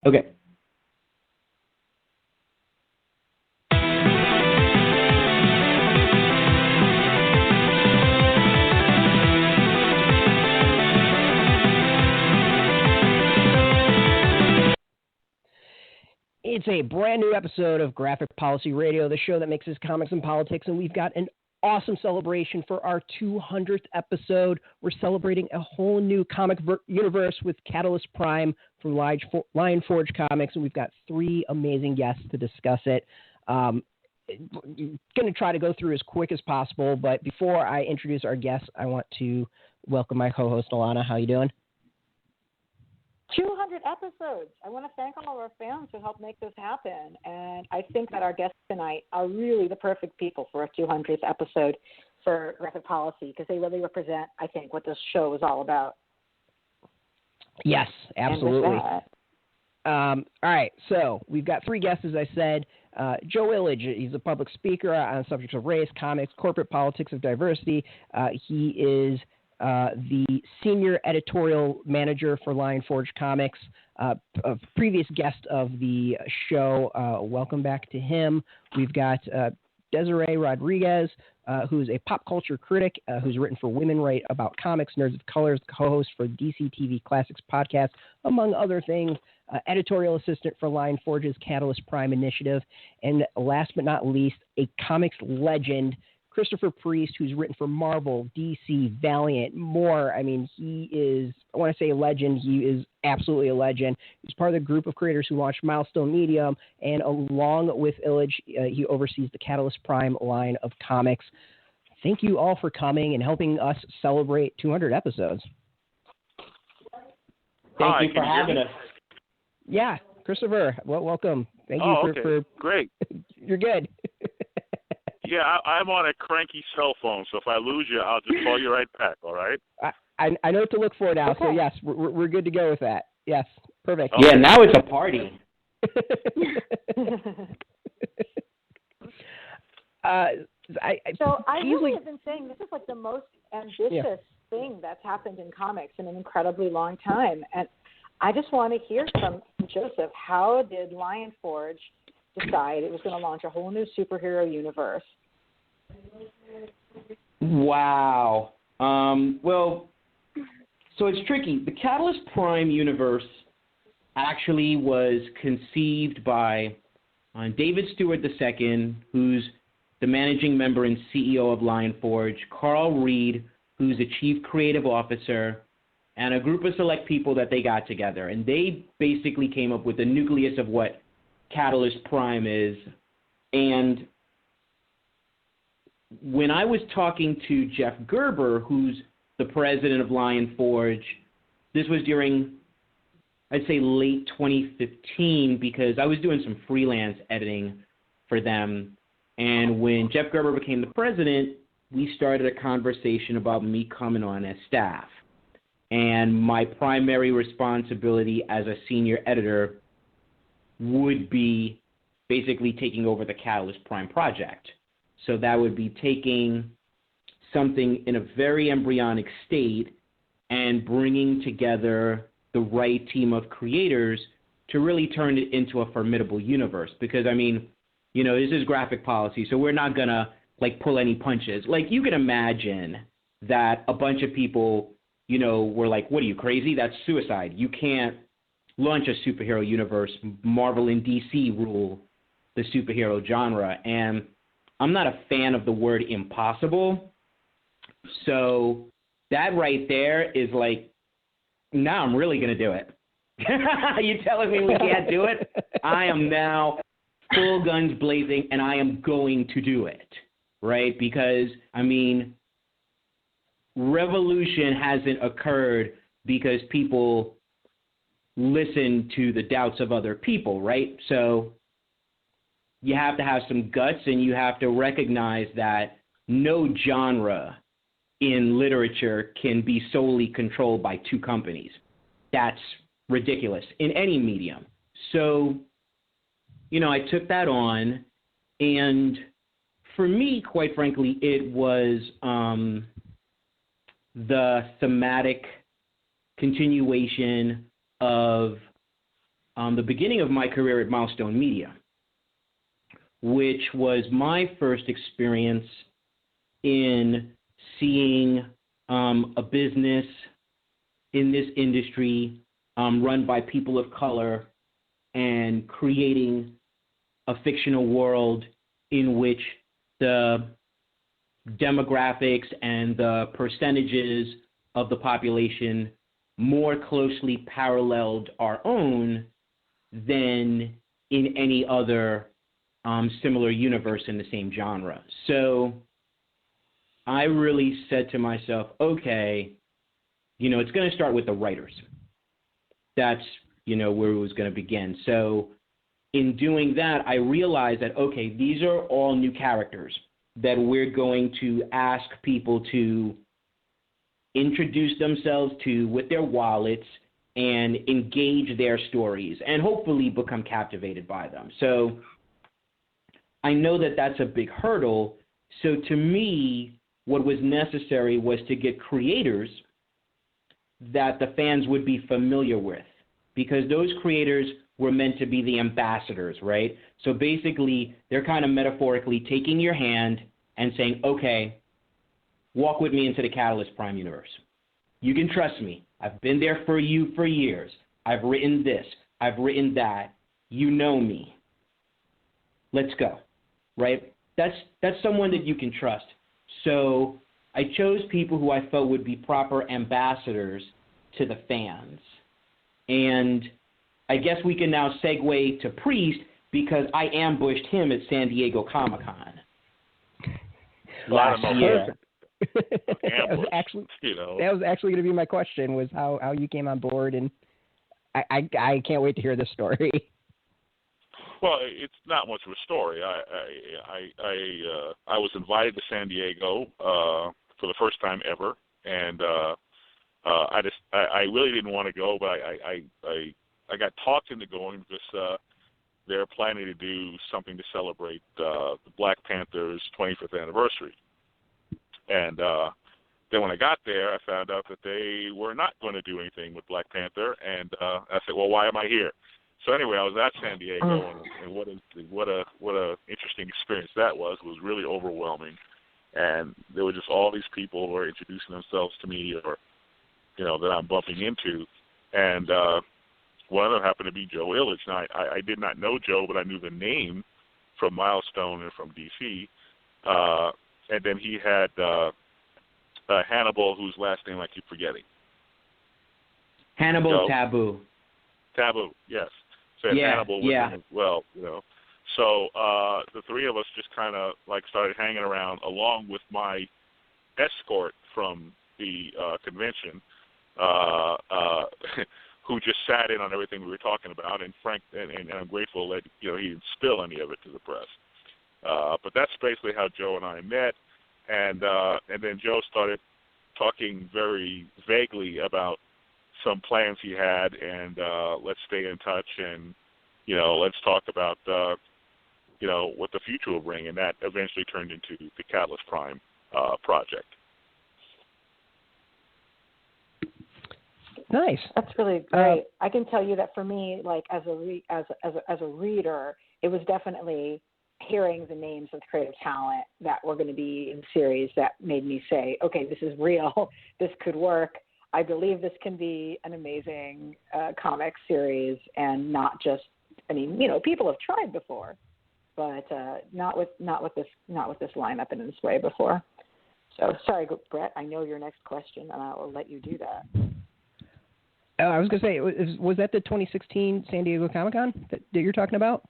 Okay. It's a brand new episode of Graphic Policy Radio, the show that mixes comics and politics, and we've got an awesome celebration for our 200th episode. We're celebrating a whole new comic universe with Catalyst Prime from Lion Forge Comics, and we've got 3 amazing guests to discuss it. Going to try to go through as quick as possible, but before I introduce our guests, I want to welcome my co-host, Alana. How you doing? 200 episodes. I want to thank all of our fans who helped make this happen. And I think that our guests tonight are really the perfect people for a 200th episode for Graphic Policy because they really represent, I think, what this show is all about. Yes, absolutely. All right, so we've got 3 guests, as I said. Joe Illidge, he's a public speaker on subjects of race, comics, corporate politics, of diversity. He is the Senior Editorial Manager for Lion Forge Comics, a previous guest of the show. Welcome back to him. We've got Desiree Rodriguez, who's a pop culture critic who's written for Women Write About Comics, Nerds of Colors, co-host for DC TV Classics podcast, among other things, editorial assistant for Lion Forge's Catalyst Prime initiative, and last but not least, a comics legend, Christopher Priest, who's written for Marvel, DC, Valiant, more. I mean, he is, I want to say a legend. He is absolutely a legend. He's part of the group of creators who launched Milestone Media, and along with Illidge, he oversees the Catalyst Prime line of comics. Thank you all for coming and helping us celebrate 200 episodes. Thank you for having us. Yeah, Christopher, welcome. Thank you for Great. You're good. Yeah, I'm on a cranky cell phone, so if I lose you, I'll just call you right back, all right? I know what to look for now, so yes, we're good to go with that. Yes, perfect. Okay. Yeah, now it's a party. So I really have been saying this is like the most ambitious thing that's happened in comics in an incredibly long time. And I just want to hear from Joseph, how did Lion Forge decide it was going to launch a whole new superhero universe? Wow. Well, so it's tricky. The Catalyst Prime universe actually was conceived by David Stewart II, who's the managing member and CEO of Lion Forge, Carl Reed, who's the chief creative officer, and a group of select people that they got together. And they basically came up with the nucleus of what Catalyst Prime is. And when I was talking to Jeff Gerber, who's the president of Lion Forge, this was during, I'd say, late 2015, because I was doing some freelance editing for them. And when Jeff Gerber became the president, we started a conversation about me coming on as staff. And my primary responsibility as a senior editor would be basically taking over the Catalyst Prime project. So that would be taking something in a very embryonic state and bringing together the right team of creators to really turn it into a formidable universe. Because, I mean, you know, this is Graphic Policy, so we're not going to, like, pull any punches. Like, you can imagine that a bunch of people, you know, were like, what are you, crazy? That's suicide. You can't launch a superhero universe. Marvel and DC rule the superhero genre. And I'm not a fan of the word impossible. So that right there is like, now I'm really going to do it. You're telling me we can't do it? I am now full guns blazing, and I am going to do it, right? Because, I mean, revolution hasn't occurred because people listen to the doubts of other people, right? So you have to have some guts, and you have to recognize that no genre in literature can be solely controlled by 2 companies. That's ridiculous in any medium. So, you know, I took that on, and for me, quite frankly, it was the thematic continuation of the beginning of my career at Milestone Media, which was my first experience in seeing a business in this industry run by people of color and creating a fictional world in which the demographics and the percentages of the population more closely paralleled our own than in any other similar universe in the same genre. So I really said to myself, okay, it's going to start with the writers. That's, where it was going to begin. So in doing that, I realized that, okay, these are all new characters that we're going to ask people to introduce themselves to with their wallets and engage their stories and hopefully become captivated by them. So I know that that's a big hurdle. So to me, what was necessary was to get creators that the fans would be familiar with, because those creators were meant to be the ambassadors, right? So basically, they're kind of metaphorically taking your hand and saying, okay, walk with me into the Catalyst Prime universe. You can trust me. I've been there for you for years. I've written this. I've written that. You know me. Let's go, right? That's someone that you can trust. So I chose people who I felt would be proper ambassadors to the fans. And I guess we can now segue to Priest, because I ambushed him at San Diego Comic-Con last year. That was actually going to be my question, was how you came on board, and I can't wait to hear this story. Well, it's not much of a story. I was invited to San Diego for the first time ever, and I really didn't want to go, but I got talked into going because they're planning to do something to celebrate the Black Panther's 25th anniversary. And then when I got there, I found out that they were not going to do anything with Black Panther, and I said, well, why am I here? So anyway, I was at San Diego, and what a interesting experience that was. It was really overwhelming, and there were just all these people who were introducing themselves to me, or that I'm bumping into, and one of them happened to be Joe Illidge. Now, I did not know Joe, but I knew the name from Milestone and from DC, and then he had Hannibal, whose last name I keep forgetting. Hannibal Taboo. Taboo, yes. So Hannibal with him as well, So the three of us just kind of started hanging around, along with my escort from the convention, who just sat in on everything we were talking about. And Frank, and I'm grateful that he didn't spill any of it to the press. But that's basically how Joe and I met, and then Joe started talking very vaguely about some plans he had, and let's stay in touch, and let's talk about what the future will bring, and that eventually turned into the Catalyst Prime project. Nice. That's really great. I can tell you that for me, as a reader, it was definitely hearing the names of creative talent that were going to be in series that made me say, okay, this is real. This could work. I believe this can be an amazing comic series, and not just, people have tried before, but not with this lineup in this way before. So sorry, Brett, I know your next question, and I will let you do that. I was going to say, was that the 2016 San Diego Comic-Con that you're talking about?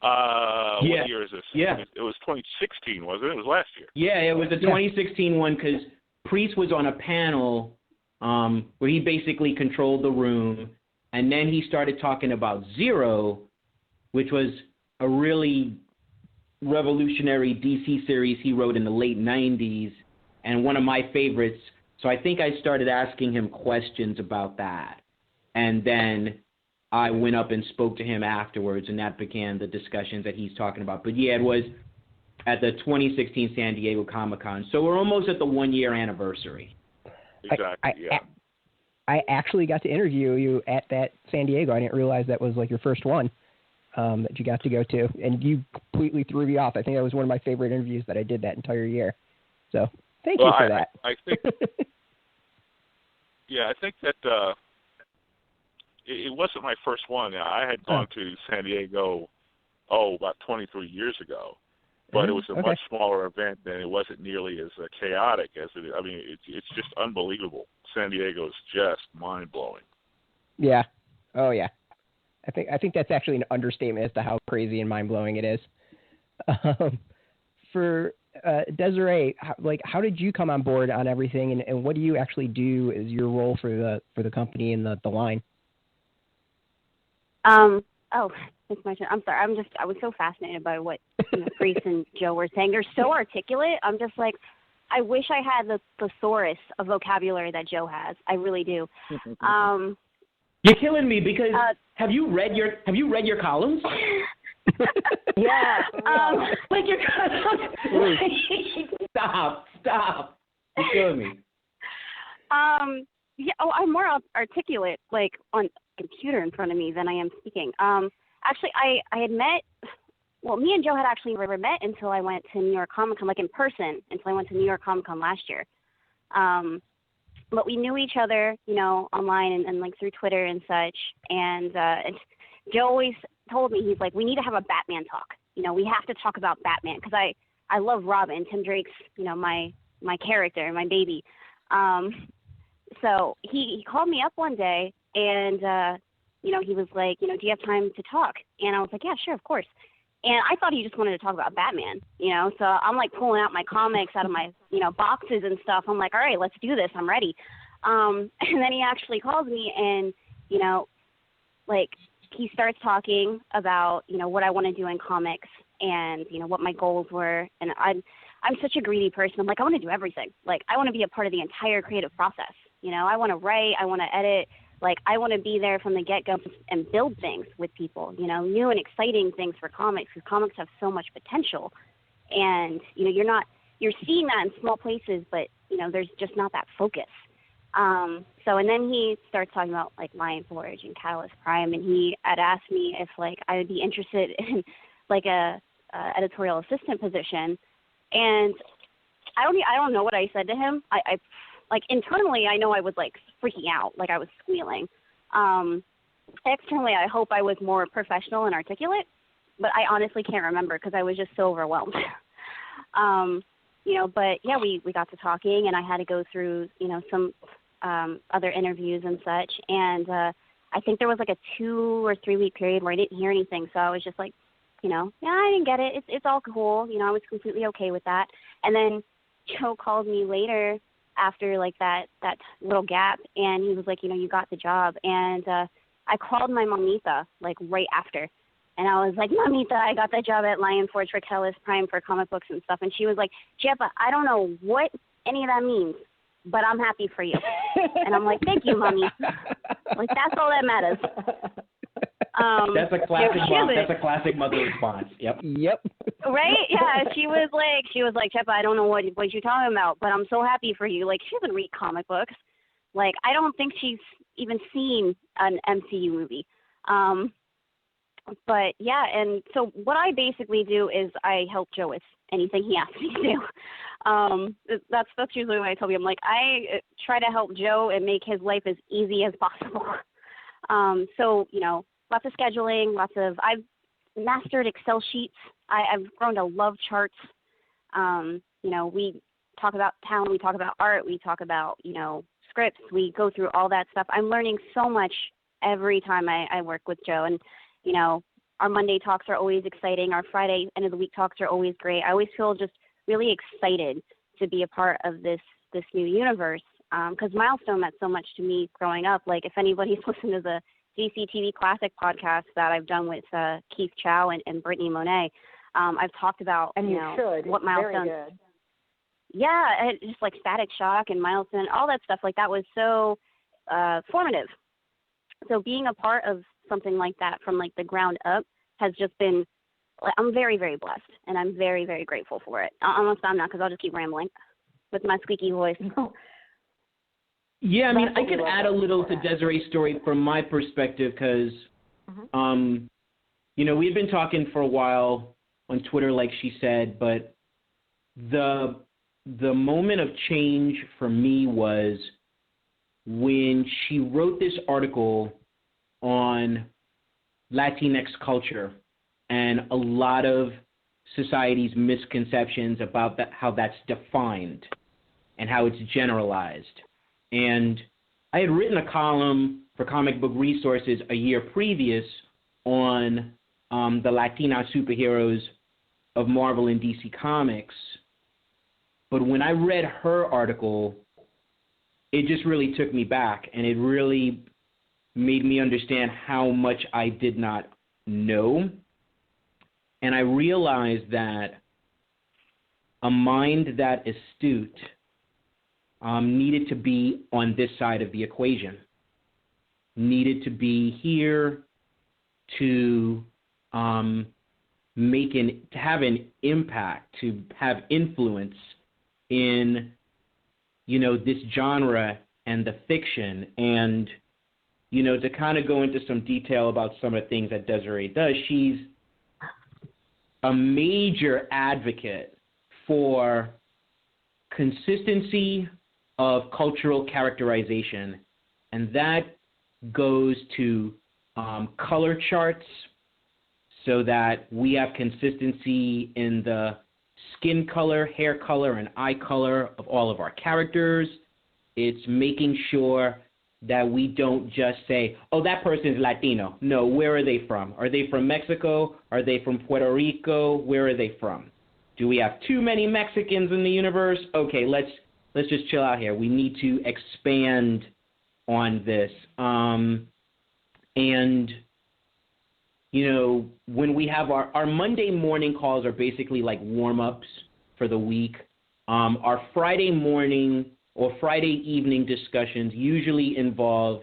What year is this? Yeah. It was 2016, wasn't it? It was last year. Yeah, it was the 2016 one, because Priest was on a panel where he basically controlled the room, and then he started talking about Zero, which was a really revolutionary DC series he wrote in the late 90s, and one of my favorites. So I think I started asking him questions about that, and then I went up and spoke to him afterwards, and that began the discussions that he's talking about. But yeah, it was at the 2016 San Diego Comic-Con. So we're almost at the 1-year anniversary. Exactly, I actually got to interview you at that San Diego. I didn't realize that was like your first one that you got to go to, and you completely threw me off. I think that was one of my favorite interviews that I did that entire year. So thank you for that. I think, I think that it wasn't my first one. I had gone to San Diego, about 23 years ago, but it was a much smaller event, and it wasn't nearly as chaotic as it is. I mean, it's just unbelievable. San Diego is just mind-blowing. Yeah. Oh, yeah. I think that's actually an understatement as to how crazy and mind-blowing it is. For Desiree, how did you come on board on everything, and what do you actually do as your role for the company and the line? It's my turn. I'm sorry. I was so fascinated by what Grace and Joe were saying. They're so articulate. I'm just like, I wish I had the thesaurus of vocabulary that Joe has. I really do. You're killing me because have you read your columns? Yeah. Like your Stop. You're killing me. I'm more articulate, like on a computer in front of me than I am speaking. Actually, I had met. Well, me and Joe had actually never met until I went to New York Comic Con, like in person, until I went to New York Comic Con last year. But we knew each other, online and like through Twitter and such. And Joe always told me, he's like, we need to have a Batman talk. We have to talk about Batman because I love Robin, Tim Drake's, my character, my baby. So he called me up one day and, he was like, do you have time to talk? And I was like, yeah, sure, of course. And I thought he just wanted to talk about Batman, So I'm like pulling out my comics out of my, boxes and stuff. I'm like, all right, let's do this. I'm ready. And then he actually calls me and, he starts talking about, what I want to do in comics and, what my goals were. And I'm such a greedy person. I'm like, I want to do everything. Like, I want to be a part of the entire creative process. I want to write. I want to edit. Like, I want to be there from the get-go and build things with people, new and exciting things for comics, because comics have so much potential. And, you're seeing that in small places, but, there's just not that focus. And then he starts talking about, like, Lion Forge and Catalyst Prime, and he had asked me if, like, I would be interested in, like, a editorial assistant position. And I don't know what I said to him. I like, internally, I know I was, like, freaking out, like I was squealing. Externally, I hope I was more professional and articulate, but I honestly can't remember because I was just so overwhelmed. But, yeah, we got to talking, and I had to go through, some other interviews and such. And I think there was, like, a 2 or 3 week period where I didn't hear anything, so I was just like, yeah, I didn't get it. It's all cool. I was completely okay with that. And then Joe called me later after, like, that little gap, and he was like, you got the job. And I called my mamita, like, right after. And I was like, Mamita, I got the job at Lion Forge for Catalyst Prime for comic books and stuff. And she was like, Jepa, I don't know what any of that means, but I'm happy for you. And I'm like, thank you, Mommy. Like, that's all that matters. That's a classic mom. That's a classic mother response. Yep. Right? Yeah. She was like, Jepa, I don't know what you're talking about, but I'm so happy for you. Like, she doesn't read comic books. Like, I don't think she's even seen an MCU movie. But yeah, and so what I basically do is I help Joe with anything he asks me to do. That's usually what I tell you. I'm like, I try to help Joe and make his life as easy as possible. So, lots of scheduling, I've mastered Excel sheets. I've grown to love charts. We talk about talent, we talk about art, we talk about, scripts, we go through all that stuff. I'm learning so much every time I work with Joe. And, our Monday talks are always exciting. Our Friday end of the week talks are always great. I always feel just really excited to be a part of this new universe. Because Milestone meant so much to me growing up. Like, if anybody's listened to the DC TV Classic podcast that I've done with Keith Chow and Brittany Monet, I've talked about, and you should. What Milestone. Very good. Yeah, just like Static Shock and Milestone, all that stuff. Like, that was so formative. So being a part of something like that from, like, the ground up has just been, I'm very, very blessed, and I'm very, very grateful for it. Almost I'm not, because I'll just keep rambling with my squeaky voice. Yeah, I mean, I could add a little to Desiree's story from my perspective because, you know, we had been talking for a while on Twitter, like she said, but the moment of change for me was when she wrote this article on Latinx culture and a lot of society's misconceptions about that, how that's defined and how it's generalized. And I had written a column for Comic Book Resources a year previous on the Latina superheroes of Marvel and DC Comics. But when I read her article, it just really took me back, and it really made me understand how much I did not know. And I realized that a mind that astute needed to be on this side of the equation, needed to be here to to have an impact, to have influence in, you know, this genre and the fiction. And, you know, to kind of go into some detail about some of the things that Desiree does, she's a major advocate for consistency of cultural characterization, and that goes to color charts so that we have consistency in the skin color, hair color, and eye color of all of our characters. It's making sure that we don't just say, oh, that person is Latino. No, where are they from? Are they from Mexico? Are they from Puerto Rico? Where are they from? Do we have too many Mexicans in the universe? Okay, let's just chill out here. We need to expand on this. And, you know, when we have our Monday morning calls are basically like warm-ups for the week. Our Friday morning or Friday evening discussions usually involve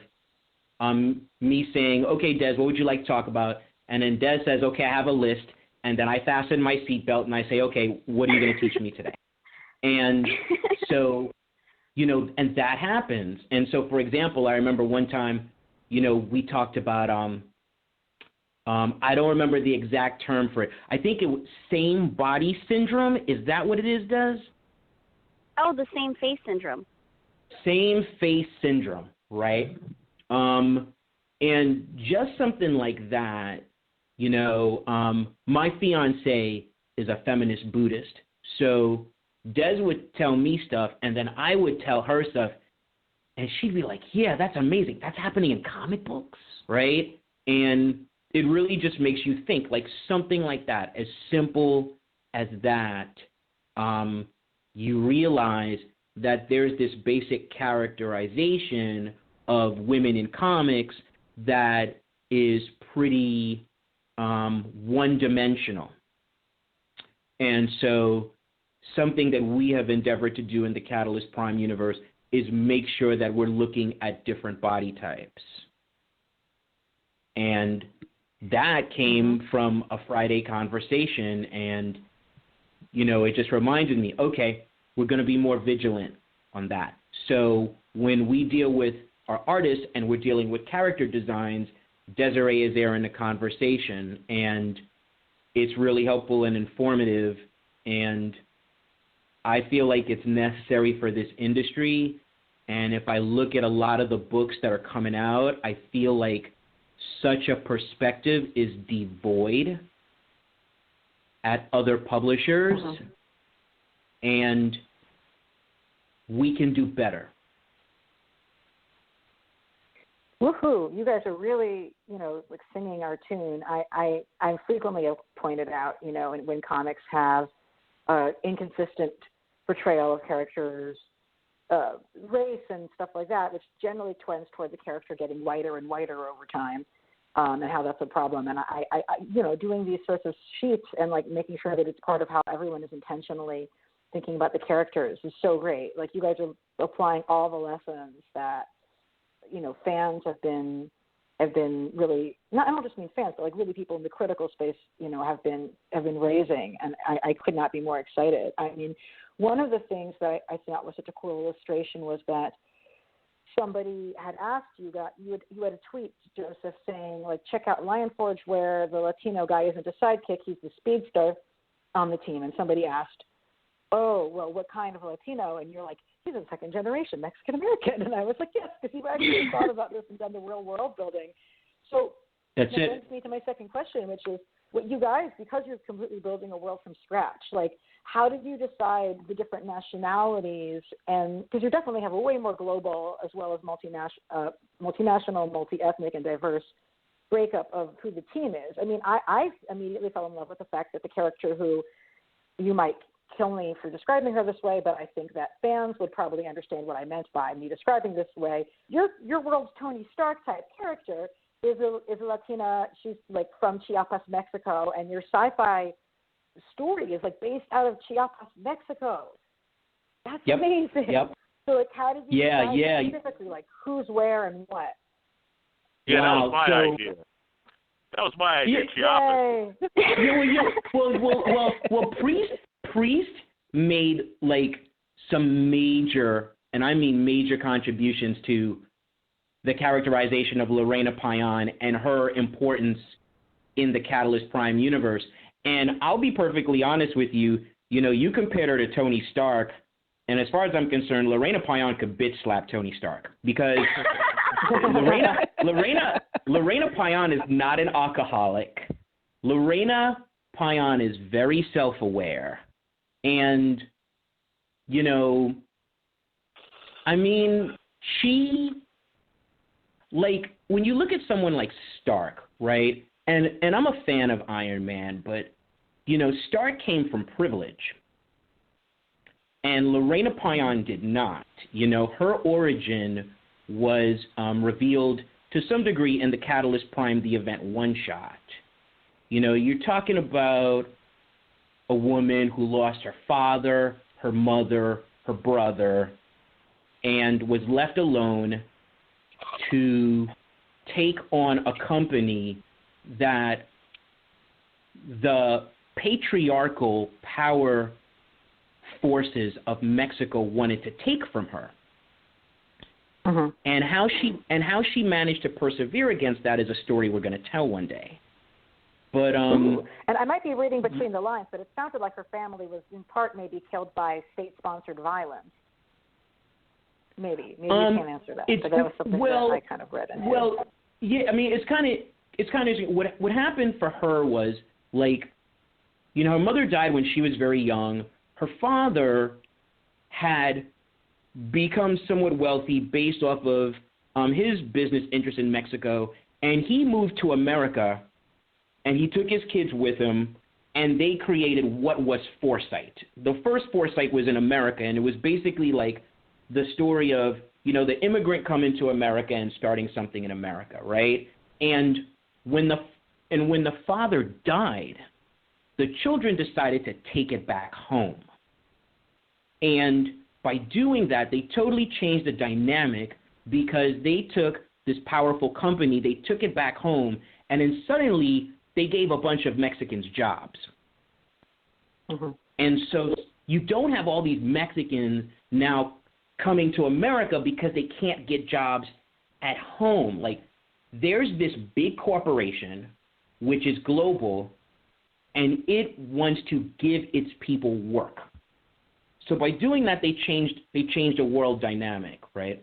me saying, okay, Des, what would you like to talk about? And then Des says, okay, I have a list. And then I fasten my seatbelt and I say, okay, what are you going to teach me today? And so, you know, and that happens. And so, for example, I remember one time, you know, we talked about, I don't remember the exact term for it. I think it was same body syndrome. Is that what it is, Des? Oh, the same face syndrome. Same face syndrome, right? And just something like that, you know, my fiance is a feminist Buddhist. So Des would tell me stuff, and then I would tell her stuff, and she'd be like, yeah, that's amazing. That's happening in comic books, right? And it really just makes you think, like something like that, as simple as that, you realize that there's this basic characterization of women in comics that is pretty one-dimensional. And so something that we have endeavored to do in the Catalyst Prime universe is make sure that we're looking at different body types. And that came from a Friday conversation, and, you know, it just reminded me, okay, we're going to be more vigilant on that. So when we deal with our artists and we're dealing with character designs, Desiree is there in the conversation, and it's really helpful and informative, and I feel like it's necessary for this industry. And if I look at a lot of the books that are coming out, I feel like such a perspective is devoid at other publishers, and we can do better. Woohoo! You guys are really, you know, like singing our tune. I frequently have pointed out, you know, when comics have inconsistent portrayal of characters, race and stuff like that, which generally trends toward the character getting whiter and whiter over time, and how that's a problem. And I, you know, doing these sorts of sheets and like making sure that it's part of how everyone is intentionally thinking about the characters is so great. Like you guys are applying all the lessons that, you know, fans have been really, not, I don't just mean fans, but like really people in the critical space, you know, have been raising, and I could not be more excited. I mean, one of the things that I thought was such a cool illustration was that somebody had asked you that you had a tweet, Joseph, saying, like, check out Lion Forge where the Latino guy isn't a sidekick, he's the speedster on the team. And somebody asked, oh, well, what kind of Latino? And you're like, he's a second-generation Mexican-American. And I was like, yes, because you've actually thought about this and done the real world building. So that brings me to my second question, which is, what you guys, because you're completely building a world from scratch, like, how did you decide the different nationalities? And because you definitely have a way more global as well as multinational, multi-ethnic, and diverse breakup of who the team is. I mean, I immediately fell in love with the fact that the character who you might kill me for describing her this way, but I think that fans would probably understand what I meant by me describing this way. Your world's Tony Stark type character is a Latina. She's like from Chiapas, Mexico, and your sci-fi story is like based out of Chiapas, Mexico. That's amazing. Yep. So like, how did you decide specifically like who's where and what? Yeah, wow. That was my idea. That was my idea. Chiapas. Well, Priest made like some major, and I mean major, contributions to the characterization of Lorena Payan and her importance in the Catalyst Prime universe. And I'll be perfectly honest with you, you compared her to Tony Stark, and as far as I'm concerned, Lorena Payan could bitch slap Tony Stark, because Lorena Payan is not an alcoholic. Lorena Payan is very self-aware. And, she, like, when you look at someone like Stark, right, and I'm a fan of Iron Man, but, Stark came from privilege, and Lorena Payan did not. Her origin was revealed to some degree in the Catalyst Prime The Event one-shot. You're talking about a woman who lost her father, her mother, her brother, and was left alone to take on a company that the patriarchal power forces of Mexico wanted to take from her. Uh-huh. And how she managed to persevere against that is a story we're going to tell one day. But and I might be reading between the lines, but it sounded like her family was in part maybe killed by state-sponsored violence. Maybe you can't answer that. But that was something that I kind of read in. Well, yeah, I mean, it's kind of interesting. What happened for her was, like, her mother died when she was very young. Her father had become somewhat wealthy based off of his business interest in Mexico, and he moved to America, and he took his kids with him, and they created what was Foresight. The first Foresight was in America, and it was basically like the story of, the immigrant coming to America and starting something in America, right? And when the father died, the children decided to take it back home. And by doing that, they totally changed the dynamic, because they took this powerful company, they took it back home, and then suddenly they gave a bunch of Mexicans jobs. Mm-hmm. And so you don't have all these Mexicans now coming to America because they can't get jobs at home. Like, there's this big corporation, which is global, and it wants to give its people work. So by doing that, they changed a world dynamic, right?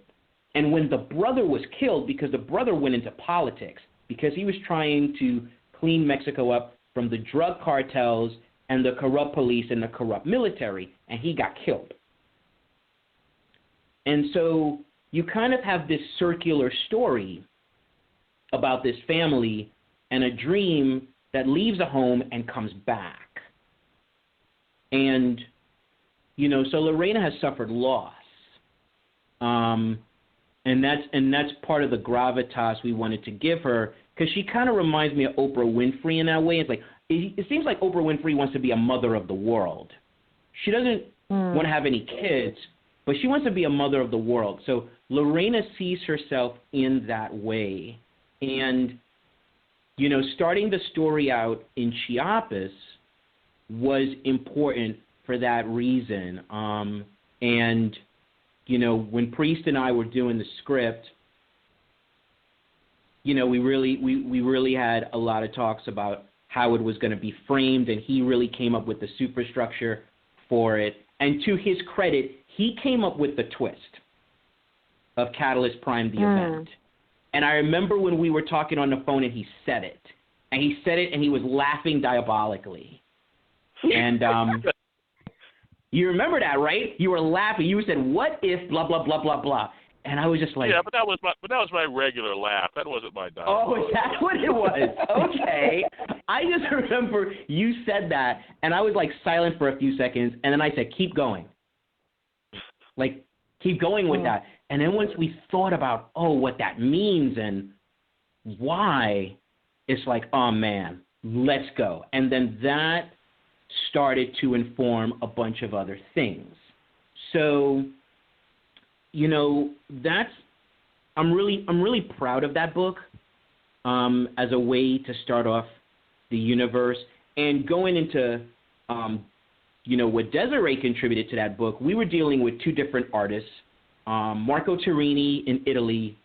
And when the brother was killed, because the brother went into politics, because he was trying to clean Mexico up from the drug cartels and the corrupt police and the corrupt military, and he got killed. And so you kind of have this circular story about this family and a dream that leaves a home and comes back. And, so Lorena has suffered loss. And that's part of the gravitas we wanted to give her, because she kind of reminds me of Oprah Winfrey in that way. It's like, it seems like Oprah Winfrey wants to be a mother of the world. She doesn't want to have any kids, but she wants to be a mother of the world. So Lorena sees herself in that way. And, starting the story out in Chiapas was important for that reason. And, when Priest and I were doing the script, we really had a lot of talks about how it was going to be framed, and he really came up with the superstructure for it. And to his credit, he came up with the twist of Catalyst Prime, the event. And I remember when we were talking on the phone and he said it. And he was laughing diabolically. And you remember that, right? You were laughing. You said, "What if blah, blah, blah, blah, blah." And I was just like, yeah, but that was my regular laugh. That wasn't my dialogue. Oh, is that what it was? Okay. I just remember you said that, and I was like silent for a few seconds, and then I said, "Keep going." Like, keep going with that. And then once we thought about, what that means and why, it's like, oh man, let's go. And then that started to inform a bunch of other things. So, I'm really proud of that book as a way to start off the universe. And going into, what Desiree contributed to that book, we were dealing with two different artists, Marco Turini in Italy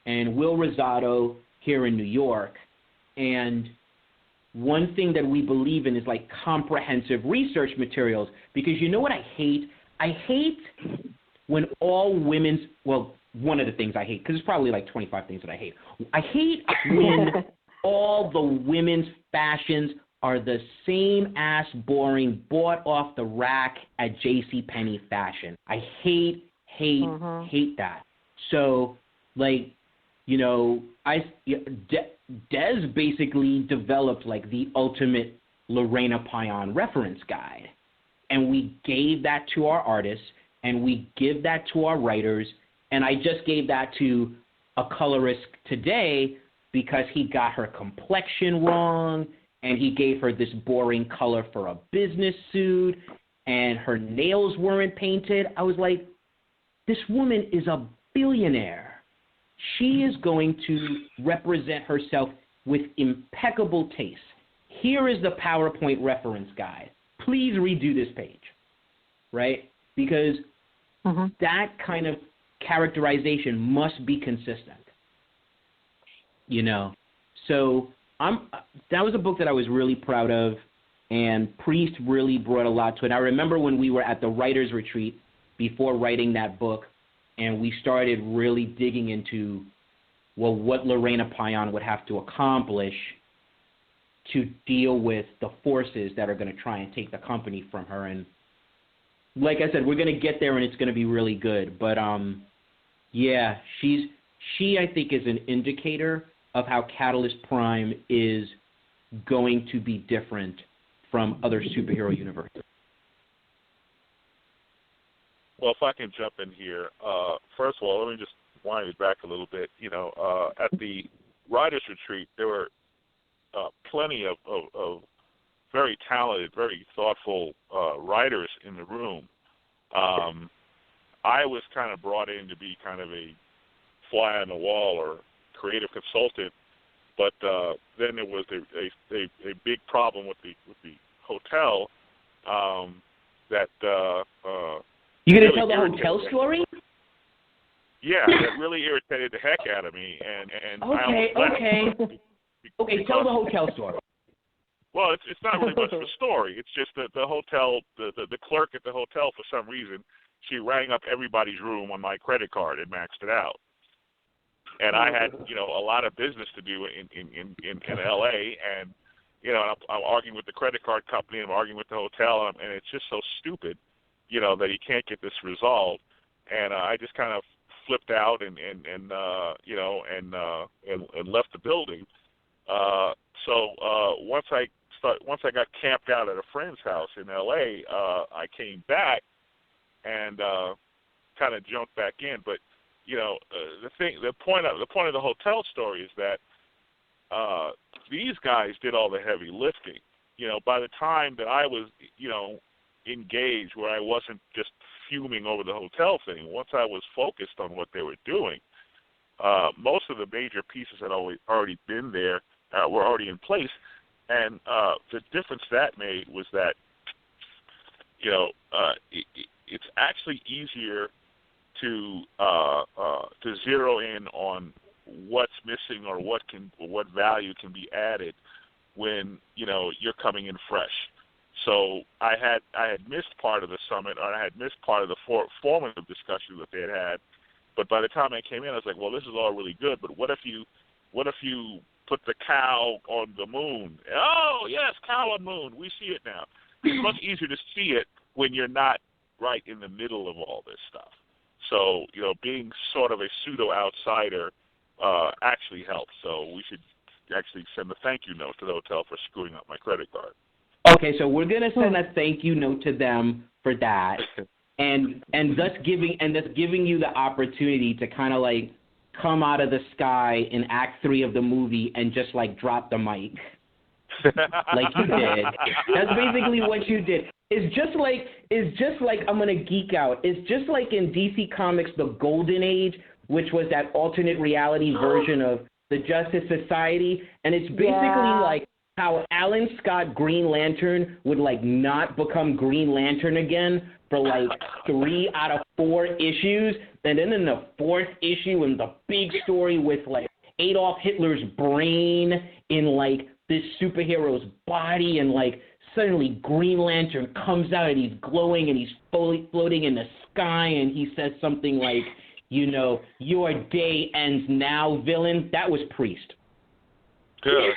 and Will Rosado here in New York. And one thing that we believe in is like comprehensive research materials, because you know what I hate? I hate when all women's, well, one of the things I hate, because there's probably like 25 things that I hate. I hate when all the women's fashions are the same ass boring, bought off the rack at JCPenney fashion. I hate that. So, like, Des basically developed like the ultimate Lorena Payan reference guide. And we gave that to our artists, and we give that to our writers. And I just gave that to a colorist today because he got her complexion wrong, and he gave her this boring color for a business suit, and her nails weren't painted. I was like, this woman is a billionaire. She is going to represent herself with impeccable taste. Here is the PowerPoint reference guide. Please redo this page, right? Because that kind of characterization must be consistent, So that was a book that I was really proud of, and Priest really brought a lot to it. I remember when we were at the writer's retreat before writing that book, and we started really digging into, what Lorena Payan would have to accomplish to deal with the forces that are going to try and take the company from her. And like I said, we're going to get there, and it's going to be really good. But, she, I think, is an indicator of how Catalyst Prime is going to be different from other superhero universes. Well, if I can jump in here, first of all, let me just wind it back a little bit. At the writers' retreat, there were plenty of very talented, very thoughtful writers in the room. I was kind of brought in to be kind of a fly on the wall or creative consultant, but then there was a big problem with the hotel that you gonna really tell the hotel story? Yeah, that really irritated the heck out of me, and Okay, tell the hotel story. Well, it's not really much of a story. It's just that the hotel, the clerk at the hotel, for some reason, she rang up everybody's room on my credit card and maxed it out. And I had, a lot of business to do in L.A., and, I'm arguing with the credit card company, I'm arguing with the hotel, and it's just so stupid, that you can't get this resolved. And I just kind of flipped out and left the building. So once I got camped out at a friend's house in L.A., I came back and kind of jumped back in. But the point of the hotel story is that these guys did all the heavy lifting. By the time that I was engaged, where I wasn't just fuming over the hotel thing, once I was focused on what they were doing, most of the major pieces had already been there, were already in place, and the difference that made was that it's actually easier to zero in on what's missing or what value can be added when you're coming in fresh. So I had missed part of the summit, or I had missed part of the formative discussion that they had. But by the time I came in, I was like, well, this is all really good, but what if you put the cow on the moon? Oh, yes, cow on moon. We see it now. It's much easier to see it when you're not right in the middle of all this stuff. So, being sort of a pseudo-outsider actually helps. So we should actually send a thank you note to the hotel for screwing up my credit card. Okay, so we're going to send a thank you note to them for that, and thus giving you the opportunity to kind of like come out of the sky in Act 3 of the movie and just like drop the mic. Like you did. That's basically what you did. It's just like I'm gonna geek out. It's just like in DC Comics, the Golden Age, which was that alternate reality version of the Justice Society, and it's basically like how Alan Scott Green Lantern would like not become Green Lantern again for like 3 out of 4 issues, and then in the 4th issue, in the big story with like Adolf Hitler's brain in like this superhero's body, and like suddenly Green Lantern comes out and he's glowing and he's floating in the sky, and he says something like, your day ends now, villain. That was Priest. Good.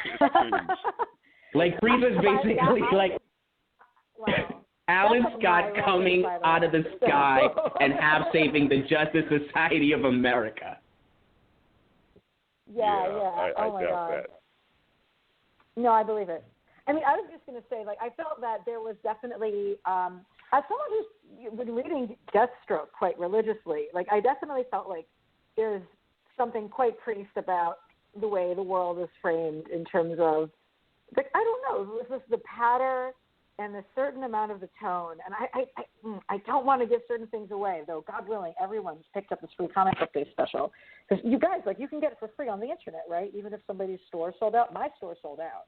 Like Priest was basically like Alan Scott coming out of the sky and saving the Justice Society of America. Yeah. Oh my God. That. No, I believe it. I mean, I was just going to say, like, I felt that there was definitely, as someone who's been reading Deathstroke quite religiously, like, I definitely felt like there's something quite Priest about the way the world is framed in terms of, like, I don't know, this is the patter and a certain amount of the tone. And I don't want to give certain things away, though, God willing, everyone's picked up this free comic book day special. Because you guys, like, you can get it for free on the internet, right? Even if somebody's store sold out. My store sold out.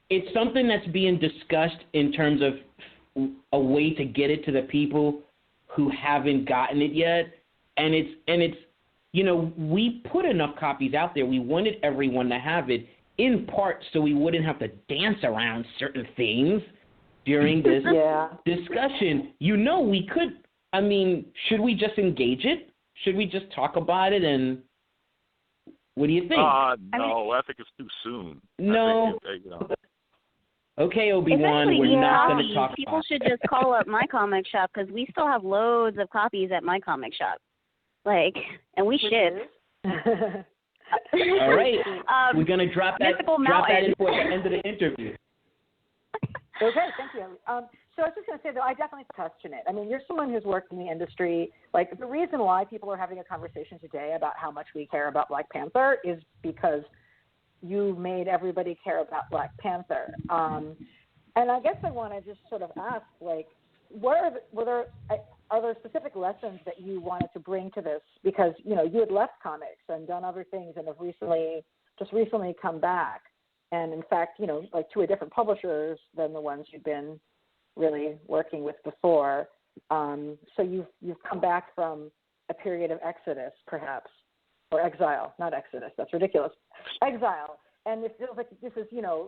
It's something that's being discussed in terms of a way to get it to the people who haven't gotten it yet. And it's we put enough copies out there. We wanted everyone to have it, in part so we wouldn't have to dance around certain things during this discussion. We could, should we just engage it? Should we just talk about it? And what do you think? No, I think it's too soon. No. Okay, Obi-Wan, we're not going to talk People about should just call up my comic shop, because we still have loads of copies at my comic shop. Like, and we ship. All right. We're going to drop that info at the end of the interview. Okay, thank you. So I was just going to say, though, I definitely question it. I mean, you're someone who's worked in the industry. Like, the reason why people are having a conversation today about how much we care about Black Panther is because you made everybody care about Black Panther. And I guess I want to just sort of ask, like, are there specific lessons that you wanted to bring to this? Because, you had left comics and done other things and have recently come back. And, in fact, like to a different publishers than the ones you've been really working with before. So you've come back from a period of exodus, perhaps, or exile, not exodus. That's ridiculous. Exile. And it feels like this is,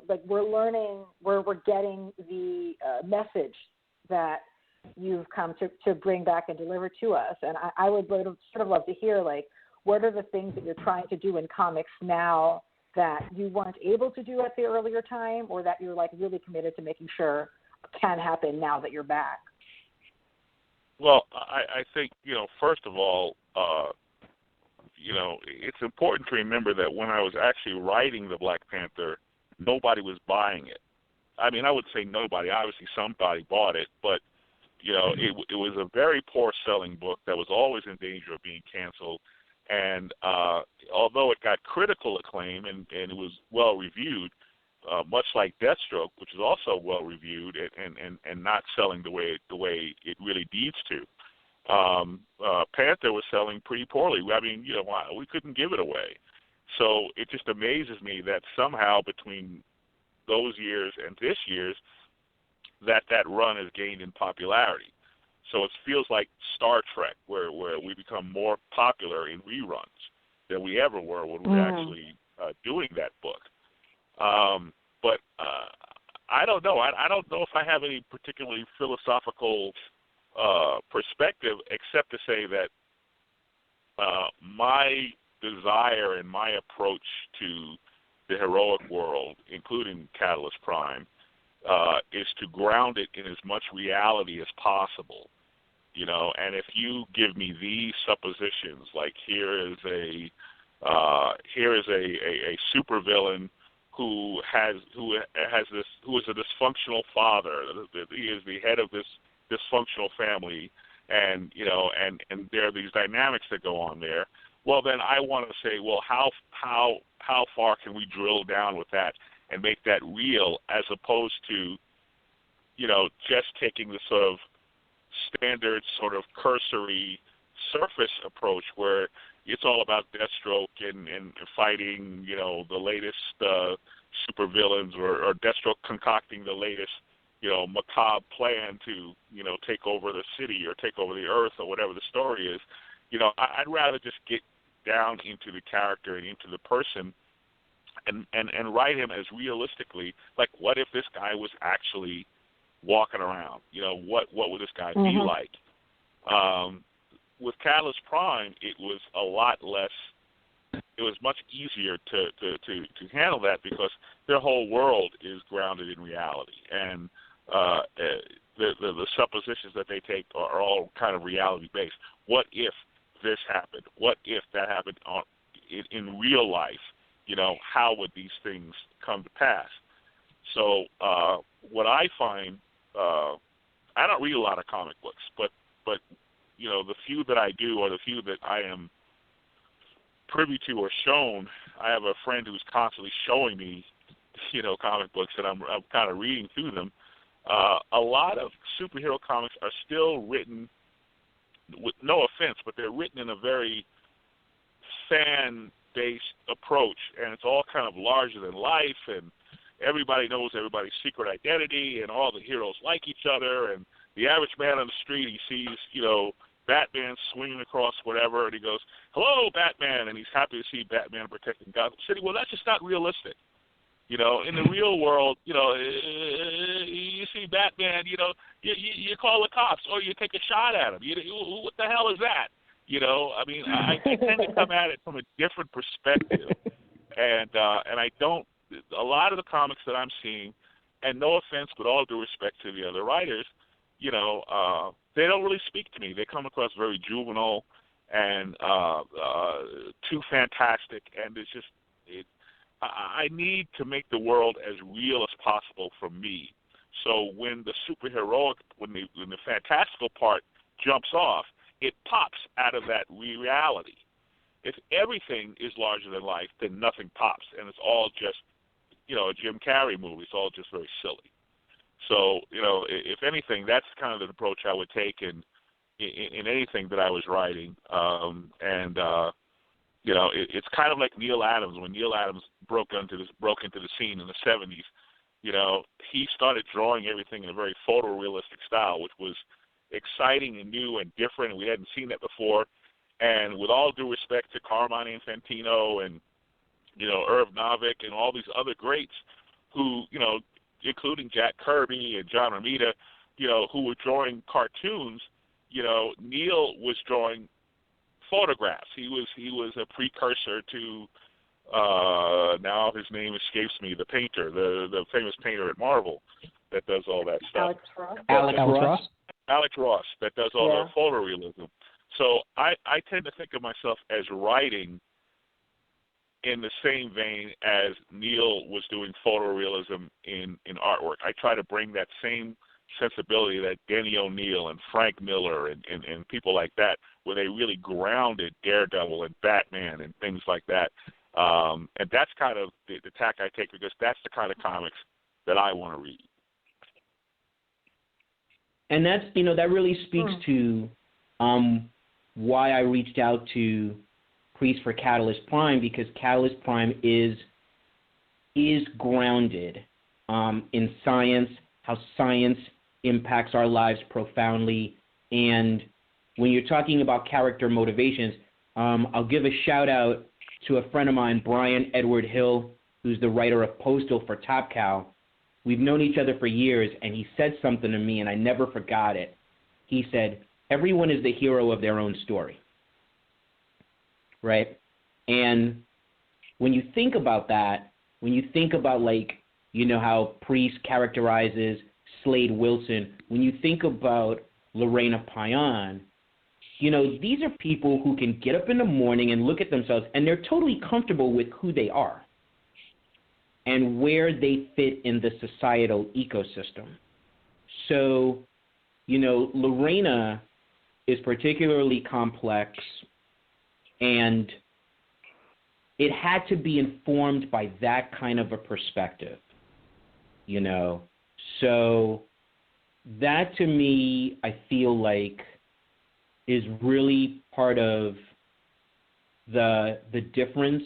like we're learning, we're getting the message that you've come to bring back and deliver to us. And I would sort of love to hear, like, what are the things that you're trying to do in comics now that you weren't able to do at the earlier time, or that you're, like, really committed to making sure can happen now that you're back? Well, I think, first of all, it's important to remember that when I was actually writing the Black Panther, nobody was buying it. I mean, I would say nobody. Obviously, somebody bought it, but, it was a very poor-selling book that was always in danger of being canceled. And although it got critical acclaim and it was well-reviewed, much like Deathstroke, which is also well-reviewed and not selling the way it really needs to, Panther was selling pretty poorly. I mean, we couldn't give it away. So it just amazes me that somehow between those years and this year's, that run has gained in popularity. So it feels like Star Trek, where we become more popular in reruns than we ever were when we were actually doing that book. But I don't know. I don't know if I have any particularly philosophical perspective, except to say that my desire and my approach to the heroic world, including Catalyst Prime, is to ground it in as much reality as possible. You know, and if you give me these suppositions, like here is a supervillain who is a dysfunctional father. He is the head of this dysfunctional family, and you know, and there are these dynamics that go on there. Well, then I want to say, well, how far can we drill down with that and make that real, as opposed to, you know, just taking the sort of standard, sort of cursory surface approach where it's all about Deathstroke and fighting, you know, the latest supervillains, or Deathstroke concocting the latest, you know, macabre plan to, you know, take over the city or take over the earth or whatever the story is. You know, I'd rather just get down into the character and into the person and write him as realistically, like, what if this guy was actually walking around? You know, what would this guy be like? With Catalyst Prime, it was a lot less. It was much easier to handle that because their whole world is grounded in reality, and the suppositions that they take are all kind of reality based. What if this happened? What if that happened in real life? You know, how would these things come to pass? So what I find, I don't read a lot of comic books, but you know, the few that I do, or the few that I am privy to or shown, I have a friend who's constantly showing me, you know, comic books, and I'm kind of reading through them. A lot of superhero comics are still written, with no offense, but they're written in a very fan-based approach, and it's all kind of larger than life, and everybody knows everybody's secret identity, and all the heroes like each other, and the average man on the street, he sees, you know, Batman swinging across whatever, and he goes, "Hello, Batman," and he's happy to see Batman protecting Gotham City. Well, that's just not realistic. You know, in the real world, you know, you see Batman, you know, you call the cops, or you take a shot at him. What the hell is that? You know, I mean, I tend to come at it from a different perspective, and I don't. A lot of the comics that I'm seeing, and no offense, but all due respect to the other writers, you know, they don't really speak to me. They come across very juvenile and too fantastic, and it's just, I need to make the world as real as possible for me. So when the superheroic, when the fantastical part jumps off, it pops out of that reality. If everything is larger than life, then nothing pops, and it's all just, you know, a Jim Carrey movie. It's all just very silly. So, you know, if anything, that's kind of the approach I would take in anything that I was writing. You know, it's kind of like Neil Adams. When Neil Adams broke into the scene in the 70s, you know, he started drawing everything in a very photorealistic style, which was exciting and new and different, and we hadn't seen that before. And with all due respect to Carmine Infantino and, you know, Irv Novick and all these other greats who, you know, including Jack Kirby and John Romita, you know, who were drawing cartoons, you know, Neil was drawing photographs. He was a precursor to, now his name escapes me, the painter, the famous painter at Marvel that does all that stuff. Alex Ross, that does all the photorealism. So I tend to think of myself as writing in the same vein as Neil was doing photorealism in artwork. I try to bring that same sensibility that Denny O'Neil and Frank Miller and people like that, where they really grounded Daredevil and Batman and things like that. And that's kind of the tack I take, because that's the kind of comics that I want to read. And that's, you know, that really speaks to why I reached out to Priest for Catalyst Prime, because Catalyst Prime is grounded in science, how science impacts our lives profoundly, And when you're talking about character motivations, I'll give a shout out to a friend of mine, Brian Edward Hill, who's the writer of Postal for Top Cow. We've known each other for years, and he said something to me, and I never forgot it. He said, everyone is the hero of their own story, right? And when you think about that, when you think about, like, you know, how Priest characterizes Slade Wilson, when you think about Lorena Payan, you know, these are people who can get up in the morning and look at themselves, and they're totally comfortable with who they are and where they fit in the societal ecosystem. So, you know, Lorena is particularly complex, and it had to be informed by that kind of a perspective, you know. So that, to me, I feel like is really part of the difference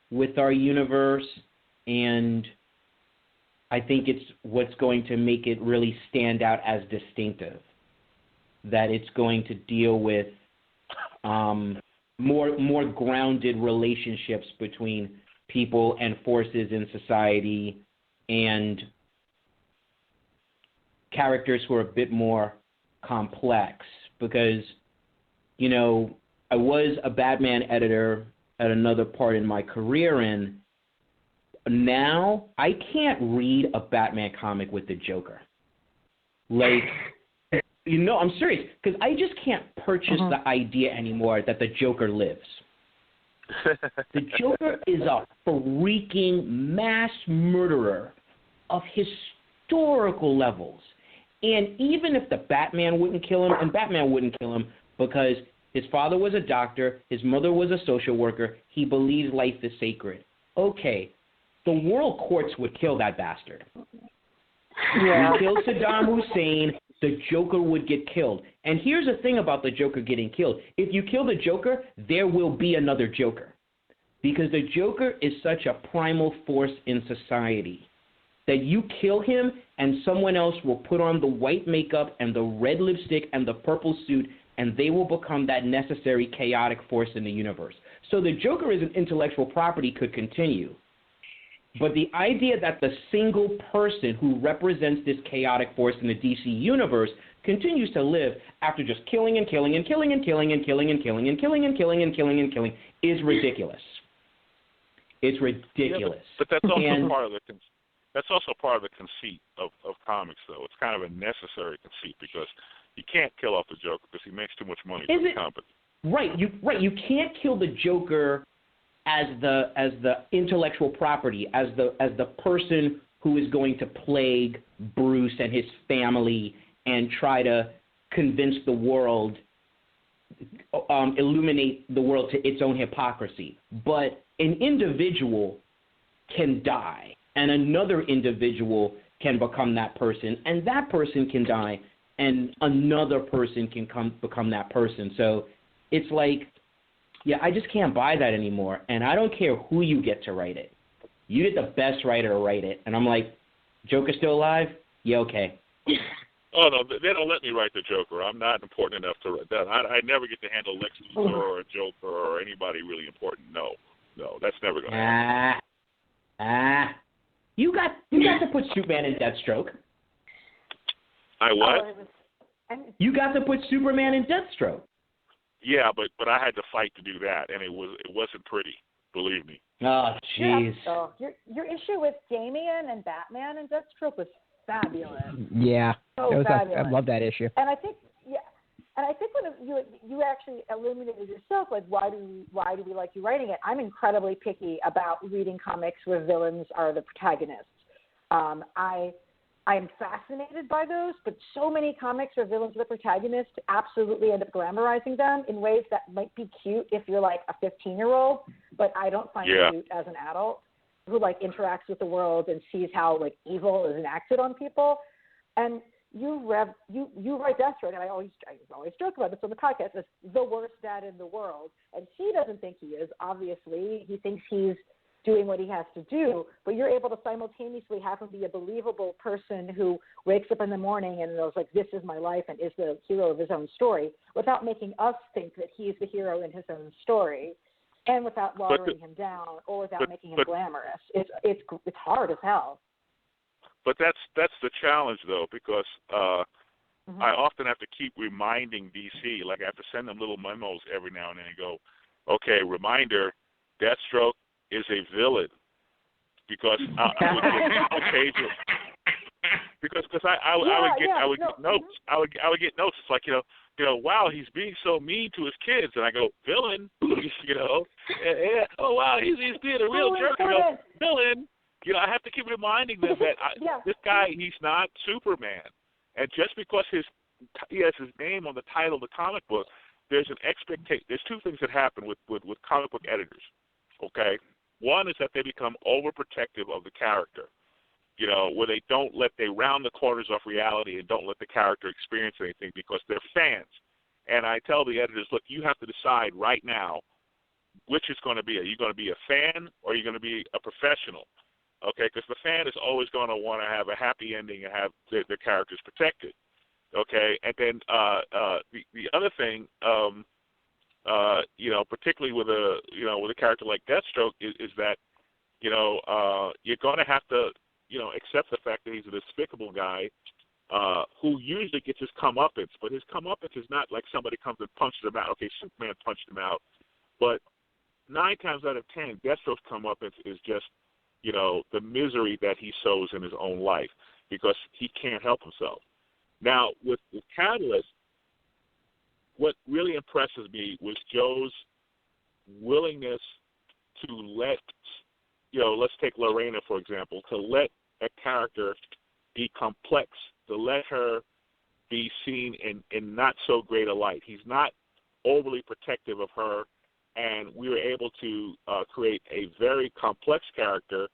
with our universe, and I think it's what's going to make it really stand out as distinctive, that it's going to deal with more grounded relationships between people and forces in society, and characters who are a bit more complex. Because, you know, I was a Batman editor at another part in my career, and now I can't read a Batman comic with the Joker. Like, you know, I'm serious, because I just can't purchase the idea anymore that the Joker lives. The Joker is a freaking mass murderer of historical levels. And even if the Batman wouldn't kill him, and Batman wouldn't kill him because his father was a doctor, his mother was a social worker, he believes life is sacred. Okay, the world courts would kill that bastard. Yeah. Kill Saddam Hussein, the Joker would get killed. And here's the thing about the Joker getting killed. If you kill the Joker, there will be another Joker. Because the Joker is such a primal force in society that you kill him and someone else will put on the white makeup and the red lipstick and the purple suit, and they will become that necessary chaotic force in the universe. So the Joker as an intellectual property could continue. But the idea that the single person who represents this chaotic force in the DC universe continues to live after just killing and killing and killing and killing and killing and killing and killing and killing and killing and killing is ridiculous. It's ridiculous. Yeah, but that's also part of the conceit of comics, though. It's kind of a necessary conceit because you can't kill off the Joker because he makes too much money for the company. Right. You can't kill the Joker as the intellectual property, as the person who is going to plague Bruce and his family and try to convince the world, illuminate the world to its own hypocrisy. But an individual can die, and another individual can become that person, and that person can die, and another person can become that person. So it's like, yeah, I just can't buy that anymore, and I don't care who you get to write it. You get the best writer to write it, and I'm like, Joker still alive? Yeah, okay. Oh, no, they don't let me write the Joker. I'm not important enough to write that. I never get to handle Lex Luthor or a Joker or anybody really important. No, that's never going to happen. You got to put Superman in Deathstroke. I what? You got to put Superman in Deathstroke. Yeah, but I had to fight to do that, and it wasn't pretty. Believe me. Oh, jeez. Your issue with Damian and Batman and Deathstroke was fabulous. Yeah, so fabulous. I love that issue. And I think when you actually illuminated yourself, like why do we like you writing it? I'm incredibly picky about reading comics where villains are the protagonists. I am fascinated by those, but so many comics where villains are the protagonists absolutely end up glamorizing them in ways that might be cute if you're like a 15-year-old, but I don't find cute as an adult who like interacts with the world and sees how like evil is enacted on people. And you write Deathstroke, and I always joke about this on the podcast, as the worst dad in the world, and he doesn't think he is. Obviously, he thinks he's doing what he has to do, but you're able to simultaneously have him be a believable person who wakes up in the morning and knows, like, this is my life and is the hero of his own story, without making us think that he's the hero in his own story, and without watering him down or without making him glamorous. It's hard as hell. But that's the challenge, though, because I often have to keep reminding DC, like I have to send them little memos every now and then and go, okay, reminder, Deathstroke is a villain, because I would get occasional, because I would get notes. I would get notes. It's like, wow, he's being so mean to his kids, and I go, villain, oh wow, he's being a real jerk. I go, villain. I have to keep reminding them that this guy, he's not Superman, and just because he has his name on the title of the comic book, there's an expectation. There's two things that happen with comic book editors. Okay, one is that they become overprotective of the character, where they round the corners off reality and don't let the character experience anything because they're fans. And I tell the editors, look, you have to decide right now which it's going to be. Are you going to be a fan or are you going to be a professional? Okay, because the fan is always going to want to have a happy ending and have their characters protected. Okay, and then the other thing, particularly with a character like Deathstroke, is that you're going to have to accept the fact that he's a despicable guy who usually gets his comeuppance, but his comeuppance is not like somebody comes and punches him out. Okay, Superman punched him out, but 9 times out of 10, Deathstroke's comeuppance is just the misery that he sows in his own life because he can't help himself. Now, with Catalyst, what really impresses me was Joe's willingness to let, let's take Lorena, for example, to let a character be complex, to let her be seen in not so great a light. He's not overly protective of her, and we were able to create a very complex character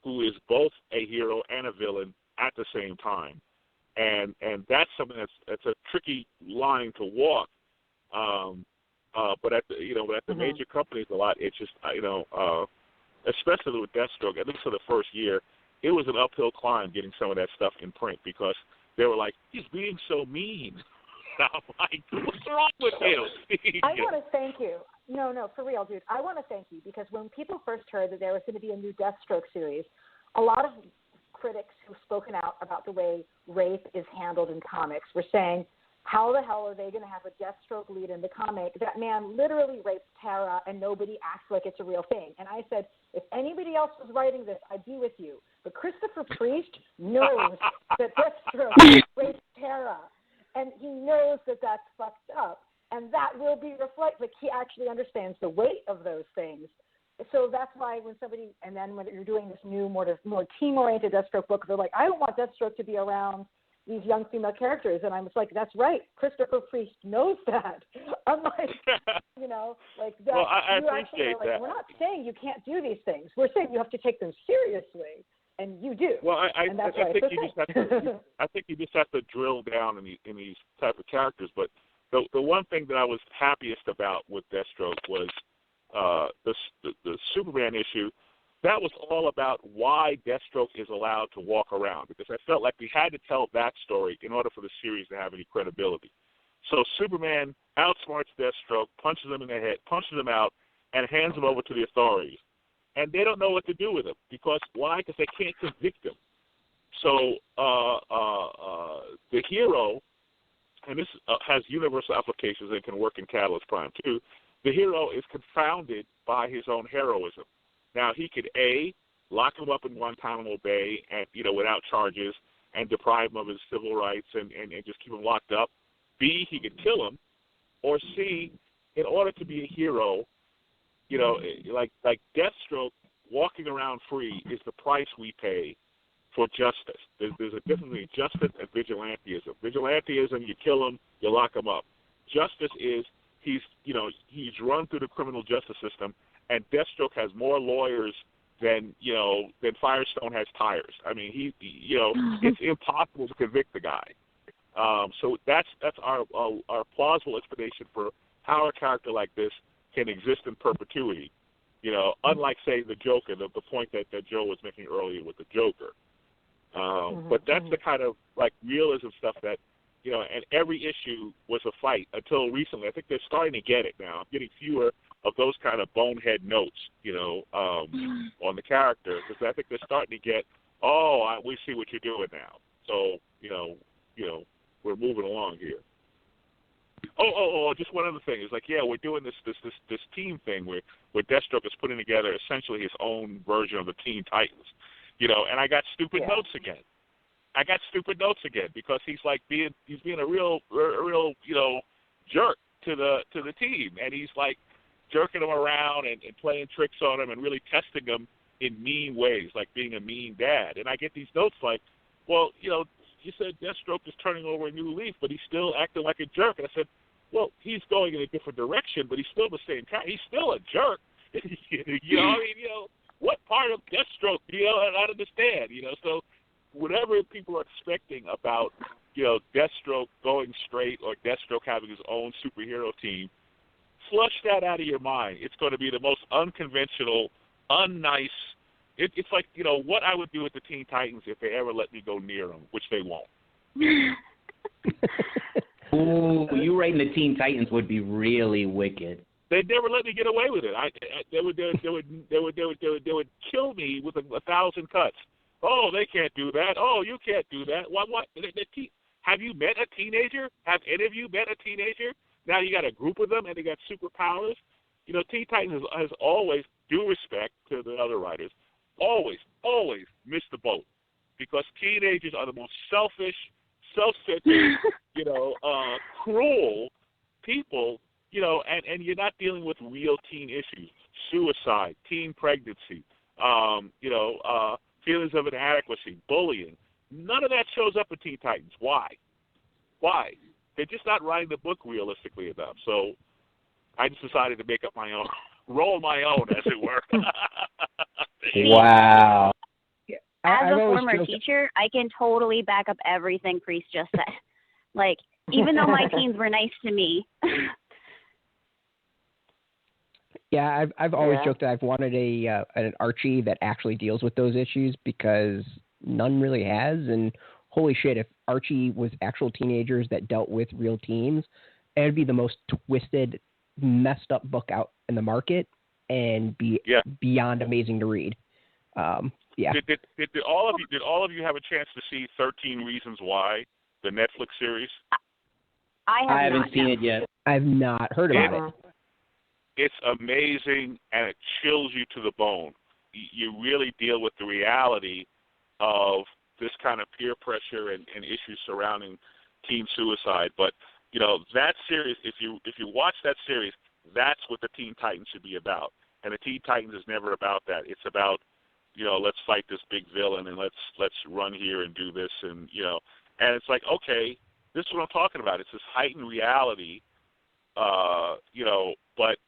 who is both a hero and a villain at the same time. And that's something that's a tricky line to walk. But at the major companies a lot, it's just especially with Deathstroke, at least for the first year, it was an uphill climb getting some of that stuff in print because they were like, he's being so mean. I'm like, what's wrong with him? I want to thank you. No, for real, dude. I want to thank you because when people first heard that there was going to be a new Deathstroke series, a lot of critics who've spoken out about the way rape is handled in comics were saying, how the hell are they going to have a Deathstroke lead in the comic? That man literally rapes Tara and nobody acts like it's a real thing. And I said, if anybody else was writing this, I'd be with you. But Christopher Priest knows that Deathstroke rapes Tara. And he knows that that's fucked up. And that will be reflected. Like, he actually understands the weight of those things. So that's why when you're doing this new, more team-oriented Deathstroke book, they're like, I don't want Deathstroke to be around these young female characters. And I'm just like, that's right. Christopher Priest knows that. I'm like, that. Well, I appreciate that. We're not saying you can't do these things. We're saying you have to take them seriously. And you do. Well, I think you just have to drill down in these type of characters. But the one thing that I was happiest about with Deathstroke was the Superman issue. That was all about why Deathstroke is allowed to walk around, because I felt like we had to tell that story in order for the series to have any credibility. So Superman outsmarts Deathstroke, punches him in the head, punches him out, and hands him over to the authorities. And they don't know what to do with him. Because why? Because they can't convict him. So the hero, and this has universal applications and can work in Catalyst Prime too, the hero is confounded by his own heroism. Now, he could, A, lock him up in Guantanamo Bay and, without charges and deprive him of his civil rights and just keep him locked up. B, he could kill him. Or C, in order to be a hero, like Deathstroke, walking around free is the price we pay for justice. There's a difference between justice and vigilantism. Vigilantism, you kill him, you lock him up. Justice is he's run through the criminal justice system, and Deathstroke has more lawyers than Firestone has tires. I mean, it's impossible to convict the guy. So that's our plausible explanation for how a character like this can exist in perpetuity. You know, unlike, say, the Joker, the point that Joe was making earlier with the Joker. But that's the kind of, like, realism stuff that, you know, and every issue was a fight until recently. I think they're starting to get it now. I'm getting fewer of those kind of bonehead notes, you know, on the character, because I think they're starting to get, we see what you're doing now. So, you know, we're moving along here. Just one other thing. It's like, we're doing this team thing where Deathstroke is putting together essentially his own version of the Teen Titans, you know, and I got stupid notes again. Because he's being a real you know, jerk to the team, and he's like jerking them around and playing tricks on them and really testing them in mean ways, like being a mean dad. And I get these notes like, well, you know, you said Deathstroke is turning over a new leaf, but he's still acting like a jerk. And I said, well, he's going in a different direction, but he's still the same kind. He's still a jerk. You know, I mean, you know, what part of Deathstroke, you know, I don't understand, you know. So whatever people are expecting about, you know, Deathstroke going straight or Deathstroke having his own superhero team, flush that out of your mind. It's going to be the most unconventional, unnice. It's like, you know, what I would do with the Teen Titans if they ever let me go near them, which they won't. Ooh, you writing the Teen Titans would be really wicked. They'd never let me get away with it. They would kill me with 1,000 cuts. Oh, they can't do that. Oh, you can't do that. What? Have you met a teenager? Have any of you met a teenager? Now you got a group of them and they got superpowers. You know, Teen Titans has always, due respect to the other writers, always missed the boat, because teenagers are the most selfish, self-centered, you know, cruel people, you know, and you're not dealing with real teen issues, suicide, teen pregnancy, you know, feelings of inadequacy, bullying. None of that shows up in Teen Titans. Why? They're just not writing the book realistically enough. So I just decided to make up my own, roll my own, as it were. Wow. As a former teacher, I can totally back up everything Priest just said. Like, even though my teens were nice to me. Yeah, I've always joked that I've wanted an Archie that actually deals with those issues, because none really has. And holy shit, if Archie was actual teenagers that dealt with real teens, it would be the most twisted, messed up book out in the market, and be beyond amazing to read. Did all of you have a chance to see 13 Reasons Why, the Netflix series? I haven't seen it yet. I've not heard about it. It's amazing, and it chills you to the bone. You really deal with the reality of this kind of peer pressure and issues surrounding teen suicide. But, you know, that series, if you watch that series, that's what the Teen Titans should be about. And the Teen Titans is never about that. It's about, you know, let's fight this big villain, and let's run here and do this, and, you know, and it's like, okay, this is what I'm talking about. It's this heightened reality, you know, but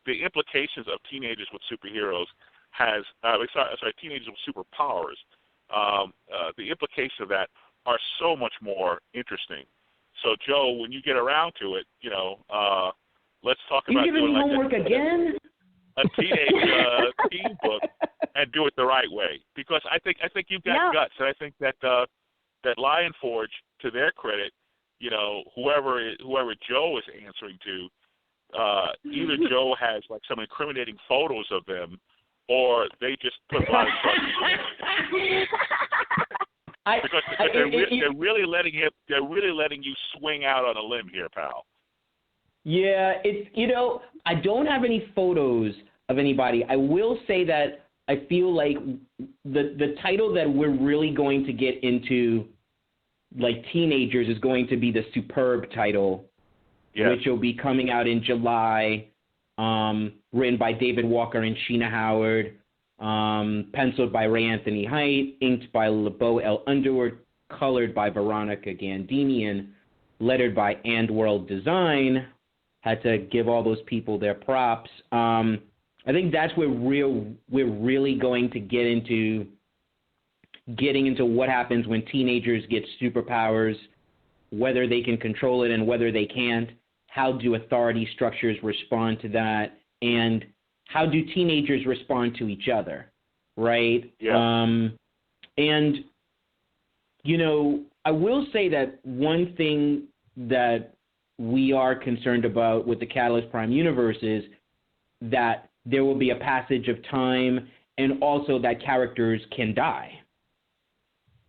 the implications of teenagers with superheroes teenagers with superpowers, the implications of that are so much more interesting. So, Joe, when you get around to it, you know, let's talk about doing me homework again. A teenage teen book, and do it the right way, because I think you've got guts, and I think that that Lion Forge, to their credit, you know, whoever Joe is answering to, either Joe has like some incriminating photos of them, or they just put a lot of trust in them. Because they're really letting you swing out on a limb here, pal. Yeah, it's, you know, I don't have any photos of anybody. I will say that I feel like the title that we're really going to get into, like teenagers, is going to be the Superb title, which will be coming out in July, written by David Walker and Sheena Howard, penciled by Ray Anthony Height, inked by LeBeau L. Underwood, colored by Veronica Gandinian, lettered by And World Design. Had to give all those people their props. I think that's where we're really going to get into getting into what happens when teenagers get superpowers, whether they can control it and whether they can't. How do authority structures respond to that? And how do teenagers respond to each other, right? Yeah. And, you know, I will say that one thing that we are concerned about with the Catalyst Prime universe is that there will be a passage of time and also that characters can die,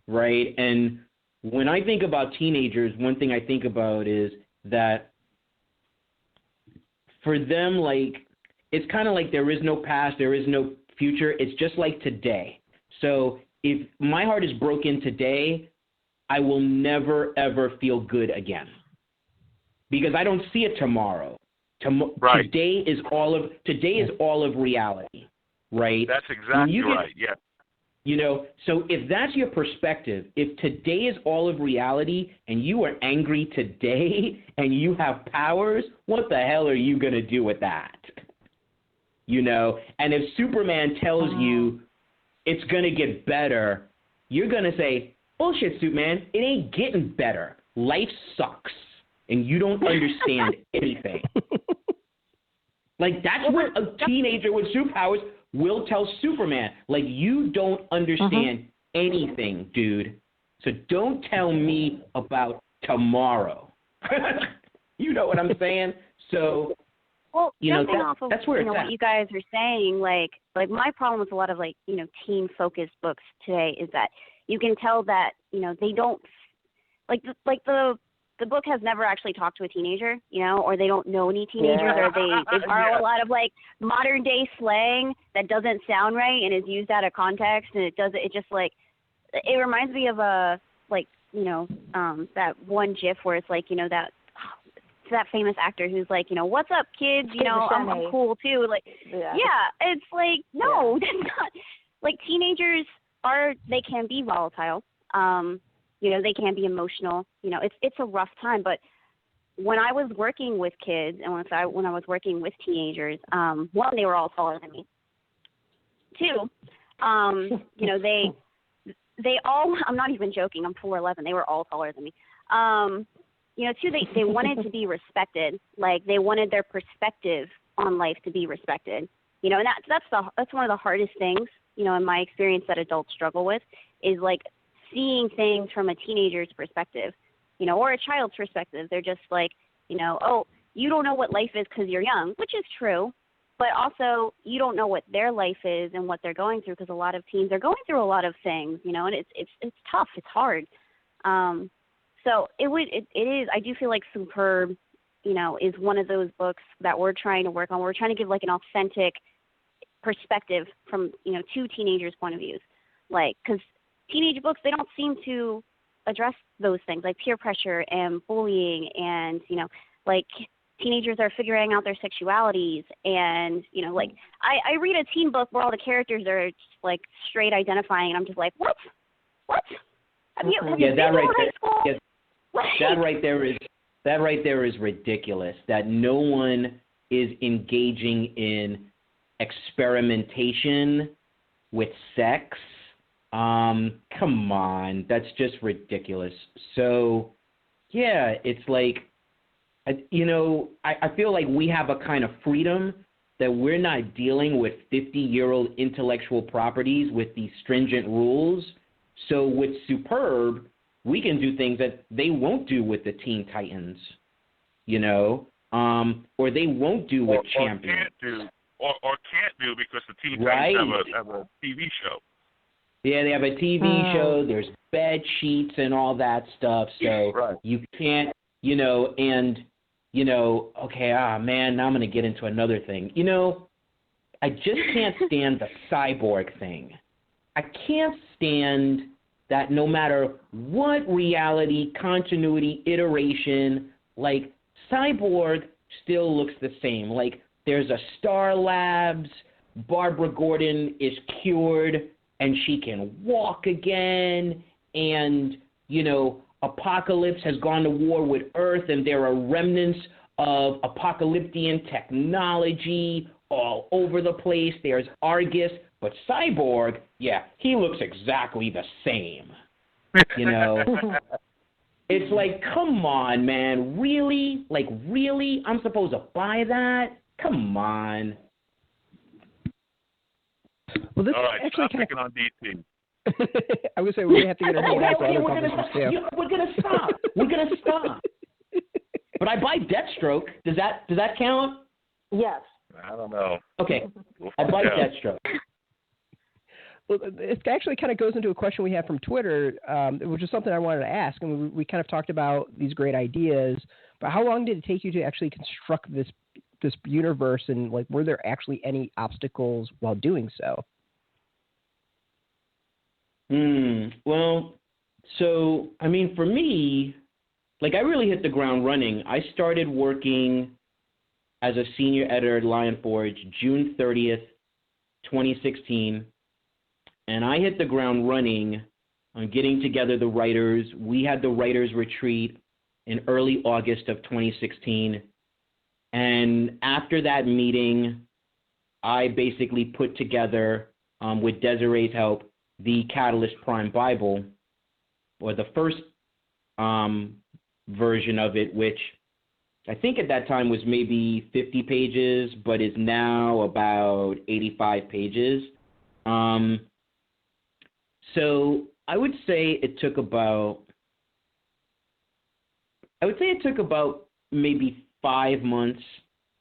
right? And when I think about teenagers, one thing I think about is that for them, like, it's kind of like there is no past, there is no future. It's just like today. So if my heart is broken today, I will never, ever feel good again because I don't see it tomorrow. Right. Today is all of reality, right? That's exactly right, yeah. You know, so if that's your perspective, if today is all of reality and you are angry today and you have powers, what the hell are you going to do with that? You know, and if Superman tells you it's going to get better, you're going to say, bullshit, Superman, it ain't getting better. Life sucks and you don't understand anything. Like, that's what a teenager with superpowers will tell Superman. Like, you don't understand anything, dude. So don't tell me about tomorrow. You know what I'm saying? So, well, you know, off of, that's where it's what you guys are saying, like my problem with a lot of, like, you know, teen-focused books today is that you can tell that, you know, they don't, the book has never actually talked to a teenager, you know, or they don't know any teenagers, or they borrow a lot of, like, modern day slang that doesn't sound right and is used out of context, and it just, like, it reminds me of that one GIF where it's like, you know, that famous actor who's like, you know, what's up, kids, you know, I'm cool too, like, yeah, it's like, no, that's not, like, teenagers they can be volatile. You know, they can be emotional. You know, it's a rough time. But when I was working with kids and when I was working with teenagers, one, they were all taller than me. Two, you know, they all, I'm not even joking, I'm 4'11", they were all taller than me. You know, two, they wanted to be respected. Like, they wanted their perspective on life to be respected. You know, and that's one of the hardest things, you know, in my experience that adults struggle with is, like, seeing things from a teenager's perspective, you know, or a child's perspective. They're just like, you know, oh, you don't know what life is because you're young, which is true, but also you don't know what their life is and what they're going through, because a lot of teens are going through a lot of things, you know, and it's tough, it's hard. So it is. I do feel like Superb, you know, is one of those books that we're trying to work on. We're trying to give, like, an authentic perspective from, you know, two teenagers' point of views, like, because teenage books, they don't seem to address those things, like peer pressure and bullying, and, you know, like, teenagers are figuring out their sexualities, and, you know, like, I read a teen book where all the characters are just, like, straight identifying, and I'm just like, what? Have you been to high school? Yeah, that right there is ridiculous, that no one is engaging in experimentation with sex. Come on, that's just ridiculous. So, yeah, it's like, you know, I feel like we have a kind of freedom that we're not dealing with 50-year-old intellectual properties with these stringent rules. So with Superb, we can do things that they won't do with the Teen Titans, you know, or they won't do with Champion. Or can't do because the Teen Titans have a TV show. Yeah, they have a TV show. There's bed sheets and all that stuff. So you can't, you know, and, you know, okay, man, now I'm going to get into another thing. You know, I just can't stand the cyborg thing. I can't stand that no matter what reality, continuity, iteration, like, Cyborg still looks the same. Like, there's a Star Labs, Barbara Gordon is cured, and she can walk again, and, you know, Apocalypse has gone to war with Earth, and there are remnants of apocalyptian technology all over the place. There's Argus, but Cyborg, yeah, he looks exactly the same, you know. It's like, come on, man, really? Like, really? I'm supposed to buy that? Come on. Well, this all right, actually stop picking on DC. I would say we have to get our hand out to Okay, other we're publishers too. we're gonna stop. We're gonna stop. But I buy Deathstroke. Does that count? Yes. I don't know. Okay, I buy Deathstroke. Well, it actually kind of goes into a question we had from Twitter, which is something I wanted to ask. And we kind of talked about these great ideas, but how long did it take you to actually construct this universe, and like, were there actually any obstacles while doing so? Well, so I mean, for me, like, I really hit the ground running. I started working as a senior editor at Lion Forge June 30th, 2016. And I hit the ground running on getting together the writers. We had the writers retreat in early August of 2016. And after that meeting, I basically put together, with Desiree's help, the Catalyst Prime Bible, or the first version of it, which I think at that time was maybe 50 pages, but is now about 85 pages. So I would say it took about maybe 5 months,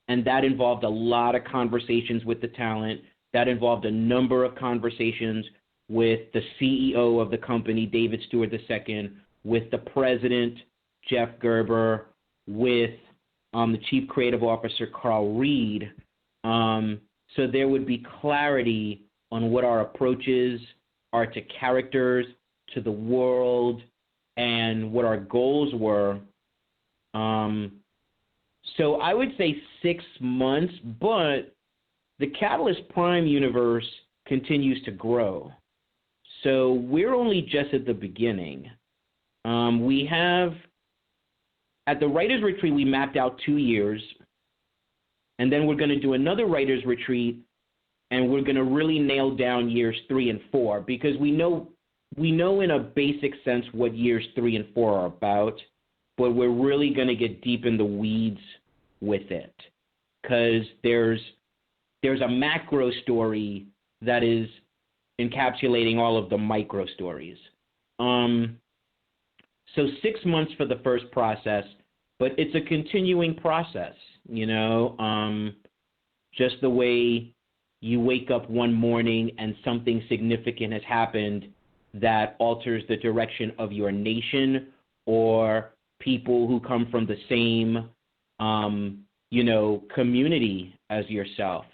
and that involved a lot of conversations with the talent. That involved a number of conversations with the CEO of the company, David Stewart II, with the president, Jeff Gerber, with the chief creative officer, Carl Reed. So there would be clarity on what our approaches are to characters, to the world, and what our goals were. So I would say 6 months, but the Catalyst Prime universe continues to grow. So we're only just at the beginning. We have, at the Writers' Retreat, we mapped out 2 years, and then we're going to do another Writers' Retreat, and we're going to really nail down years 3 and 4, because we know in a basic sense what years 3 and 4 are about, but we're really going to get deep in the weeds with it, because there's a macro story that is encapsulating all of the micro stories. So 6 months for the first process, but it's a continuing process, just the way you wake up one morning and something significant has happened that alters the direction of your nation or people who come from the same, community as yourself.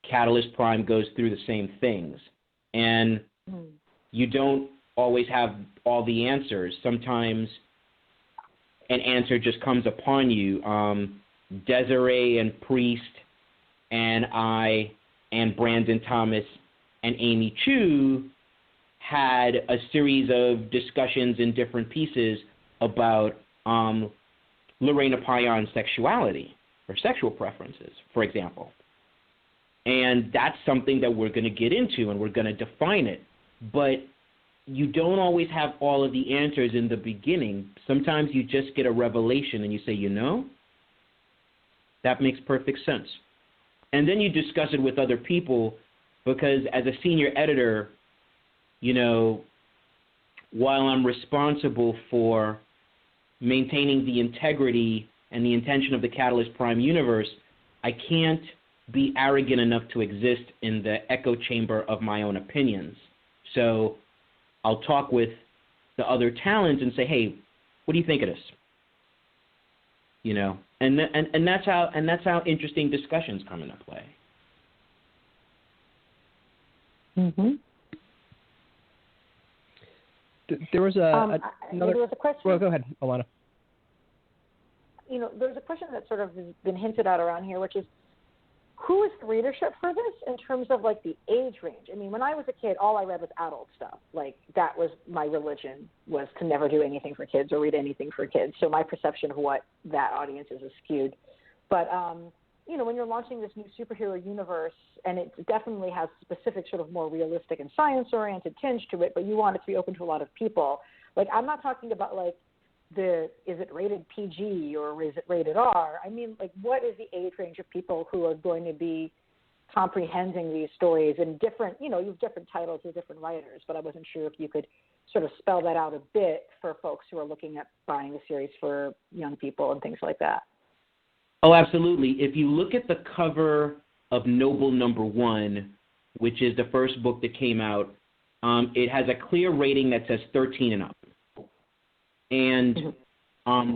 Catalyst Prime goes through the same things. And you don't always have all the answers. Sometimes an answer just comes upon you. Desiree and Priest and I and Brandon Thomas and Amy Chu had a series of discussions in different pieces about Lorena Payan's sexuality or sexual preferences, for example. And that's something that we're going to get into, and we're going to define it. But you don't always have all of the answers in the beginning. Sometimes you just get a revelation and you say, that makes perfect sense. And then you discuss it with other people, because as a senior editor, while I'm responsible for maintaining the integrity and the intention of the Catalyst Prime universe, I can't be arrogant enough to exist in the echo chamber of my own opinions. So I'll talk with the other talents and say, hey, what do you think of this? And that's how interesting discussions come into play. Mm-hmm. There was another. There was a question. Well, go ahead, Alana. There's a question that sort of has been hinted at around here, which is, who is the readership for this in terms of like the age range? I mean, when I was a kid, all I read was adult stuff. Like, that was my religion, was to never do anything for kids or read anything for kids. So my perception of what that audience is skewed. But, when you're launching this new superhero universe, and it definitely has specific sort of more realistic and science-oriented tinge to it, but you want it to be open to a lot of people. Like, I'm not talking about like is it rated PG or is it rated R? I mean, like, what is the age range of people who are going to be comprehending these stories in different, you have different titles with different writers, but I wasn't sure if you could sort of spell that out a bit for folks who are looking at buying a series for young people and things like that. Oh, absolutely. If you look at the cover of Noble Number 1, which is the first book that came out, it has a clear rating that says 13 and up. And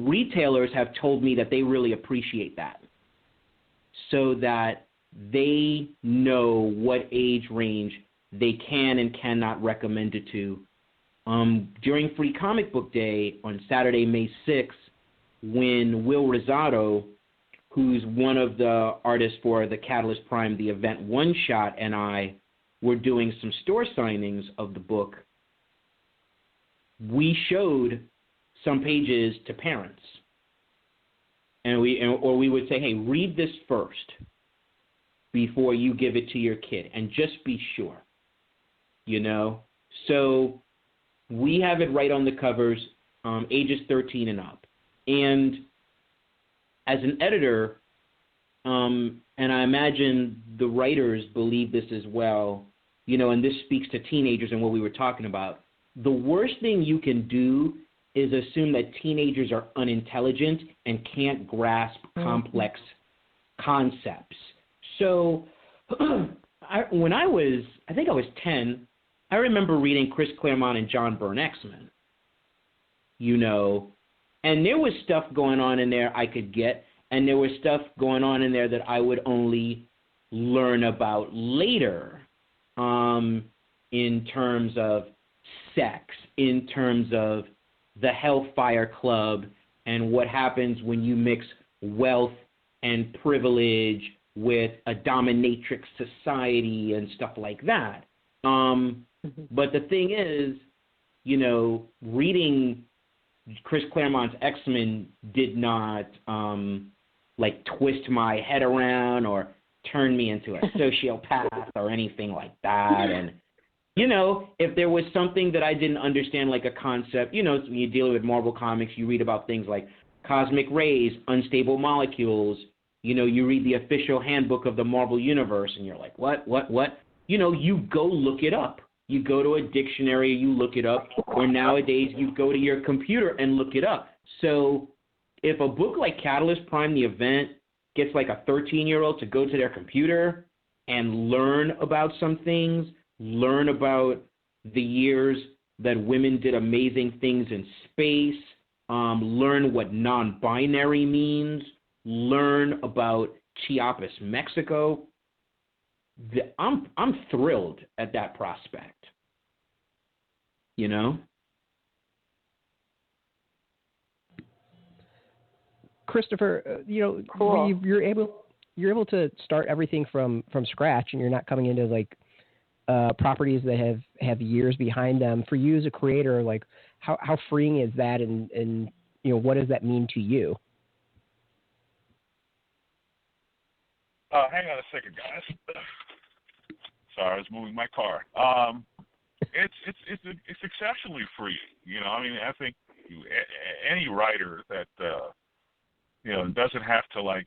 retailers have told me that they really appreciate that, so that they know what age range they can and cannot recommend it to. During Free Comic Book Day on Saturday, May 6th, when Will Rosado, who's one of the artists for the Catalyst Prime, the event One Shot, and I were doing some store signings of the book, we showed some pages to parents. And we would say, hey, read this first before you give it to your kid, and just be sure, So we have it right on the covers, ages 13 and up. And as an editor, and I imagine the writers believe this as well, and this speaks to teenagers and what we were talking about, the worst thing you can do is assume that teenagers are unintelligent and can't grasp complex concepts. So when I think I was 10, I remember reading Chris Claremont and John Byrne X-Men, and there was stuff going on in there I could get, and there was stuff going on in there that I would only learn about later, in terms of sex, in terms of the Hellfire Club, and what happens when you mix wealth and privilege with a dominatrix society and stuff like that. But the thing is, reading Chris Claremont's X-Men did not twist my head around or turn me into a sociopath or anything like that. And if there was something that I didn't understand, like a concept, when you're dealing with Marvel Comics, you read about things like cosmic rays, unstable molecules. You read the official handbook of the Marvel Universe, and you're like, what? You go look it up. You go to a dictionary, you look it up, or nowadays you go to your computer and look it up. So if a book like Catalyst Prime, the event, gets like a 13-year-old to go to their computer and learn about some things, learn about the years that women did amazing things in space, learn what non-binary means, learn about Chiapas, Mexico, I'm thrilled at that prospect. Christopher, cool. you're able to start everything from scratch, and you're not coming into properties that have years behind them. For you as a creator, how freeing is that, and what does that mean to you? Hang on a second, guys. Sorry, I was moving my car. It's exceptionally free. I think any writer that doesn't have to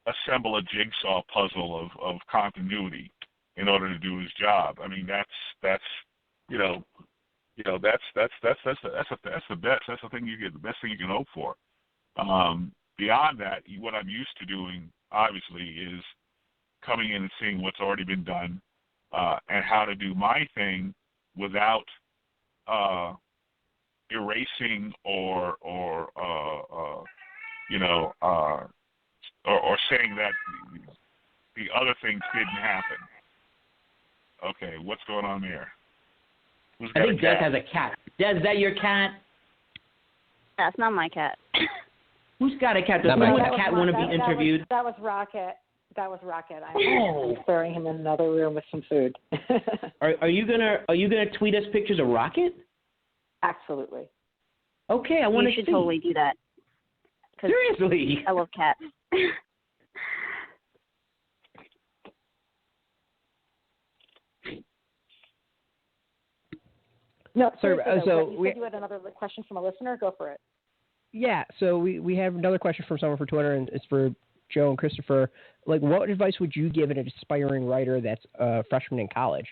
assemble a jigsaw puzzle of continuity in order to do his job. I mean, that's the best. That's the thing the best thing you can hope for. Beyond that, what I'm used to doing, obviously, is coming in and seeing what's already been done, and how to do my thing without erasing or saying that the other things didn't happen. Okay, what's going on there? I think Des has a cat. Des, is that your cat? That's not my cat. Who's got a cat? Does someone's cat want to be interviewed? That was Rocket. I'm throwing him in another room with some food. Are you gonna tweet us pictures of Rocket? Absolutely. Okay, I want to see. You should totally do that. Seriously. I love cats. No, sorry. So you said you had another question from a listener. Go for it. Yeah. So we have another question from someone for Twitter, and it's for Joe and Christopher, like, what advice would you give an aspiring writer that's a freshman in college?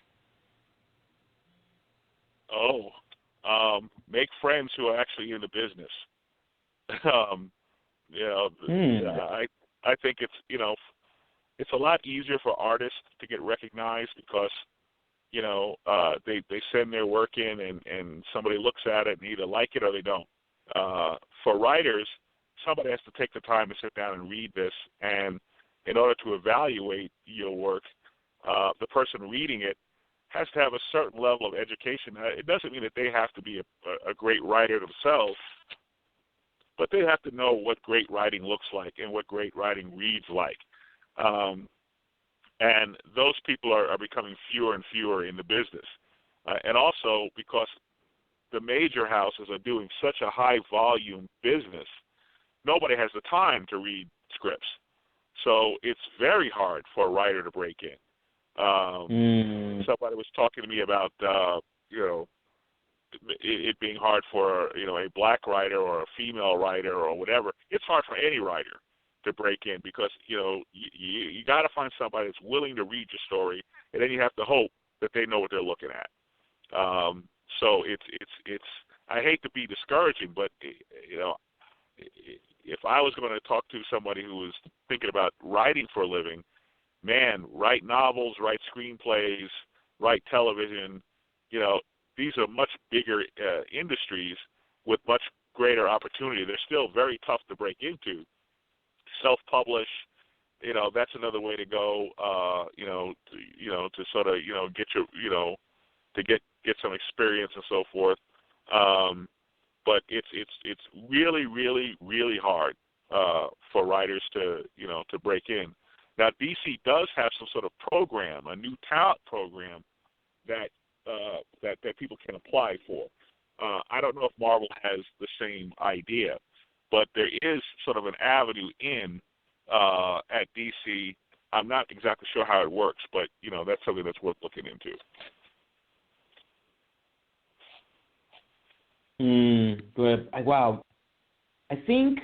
Make friends who are actually in the business. I think it's a lot easier for artists to get recognized because, they send their work in and somebody looks at it and either like it or they don't. For writers, somebody has to take the time to sit down and read this, and in order to evaluate your work, the person reading it has to have a certain level of education. It doesn't mean that they have to be a great writer themselves, but they have to know what great writing looks like and what great writing reads like. And those people are becoming fewer and fewer in the business. And also because the major houses are doing such a high volume business, nobody has the time to read scripts. So it's very hard for a writer to break in. Somebody was talking to me about, it being hard for, a black writer or a female writer or whatever. It's hard for any writer to break in because, you got to find somebody that's willing to read your story, and then you have to hope that they know what they're looking at. So it's I hate to be discouraging, but, if I was going to talk to somebody who was thinking about writing for a living, man, write novels, write screenplays, write television. These are much bigger industries with much greater opportunity. They're still very tough to break into. Self-publish, that's another way to go. To sort of get your to get some experience and so forth. But it's really, really, really hard for writers to break in. Now, DC does have some sort of program, a new talent program that people can apply for. I don't know if Marvel has the same idea, but there is sort of an avenue in at DC. I'm not exactly sure how it works, but that's something that's worth looking into. Good. Wow. I think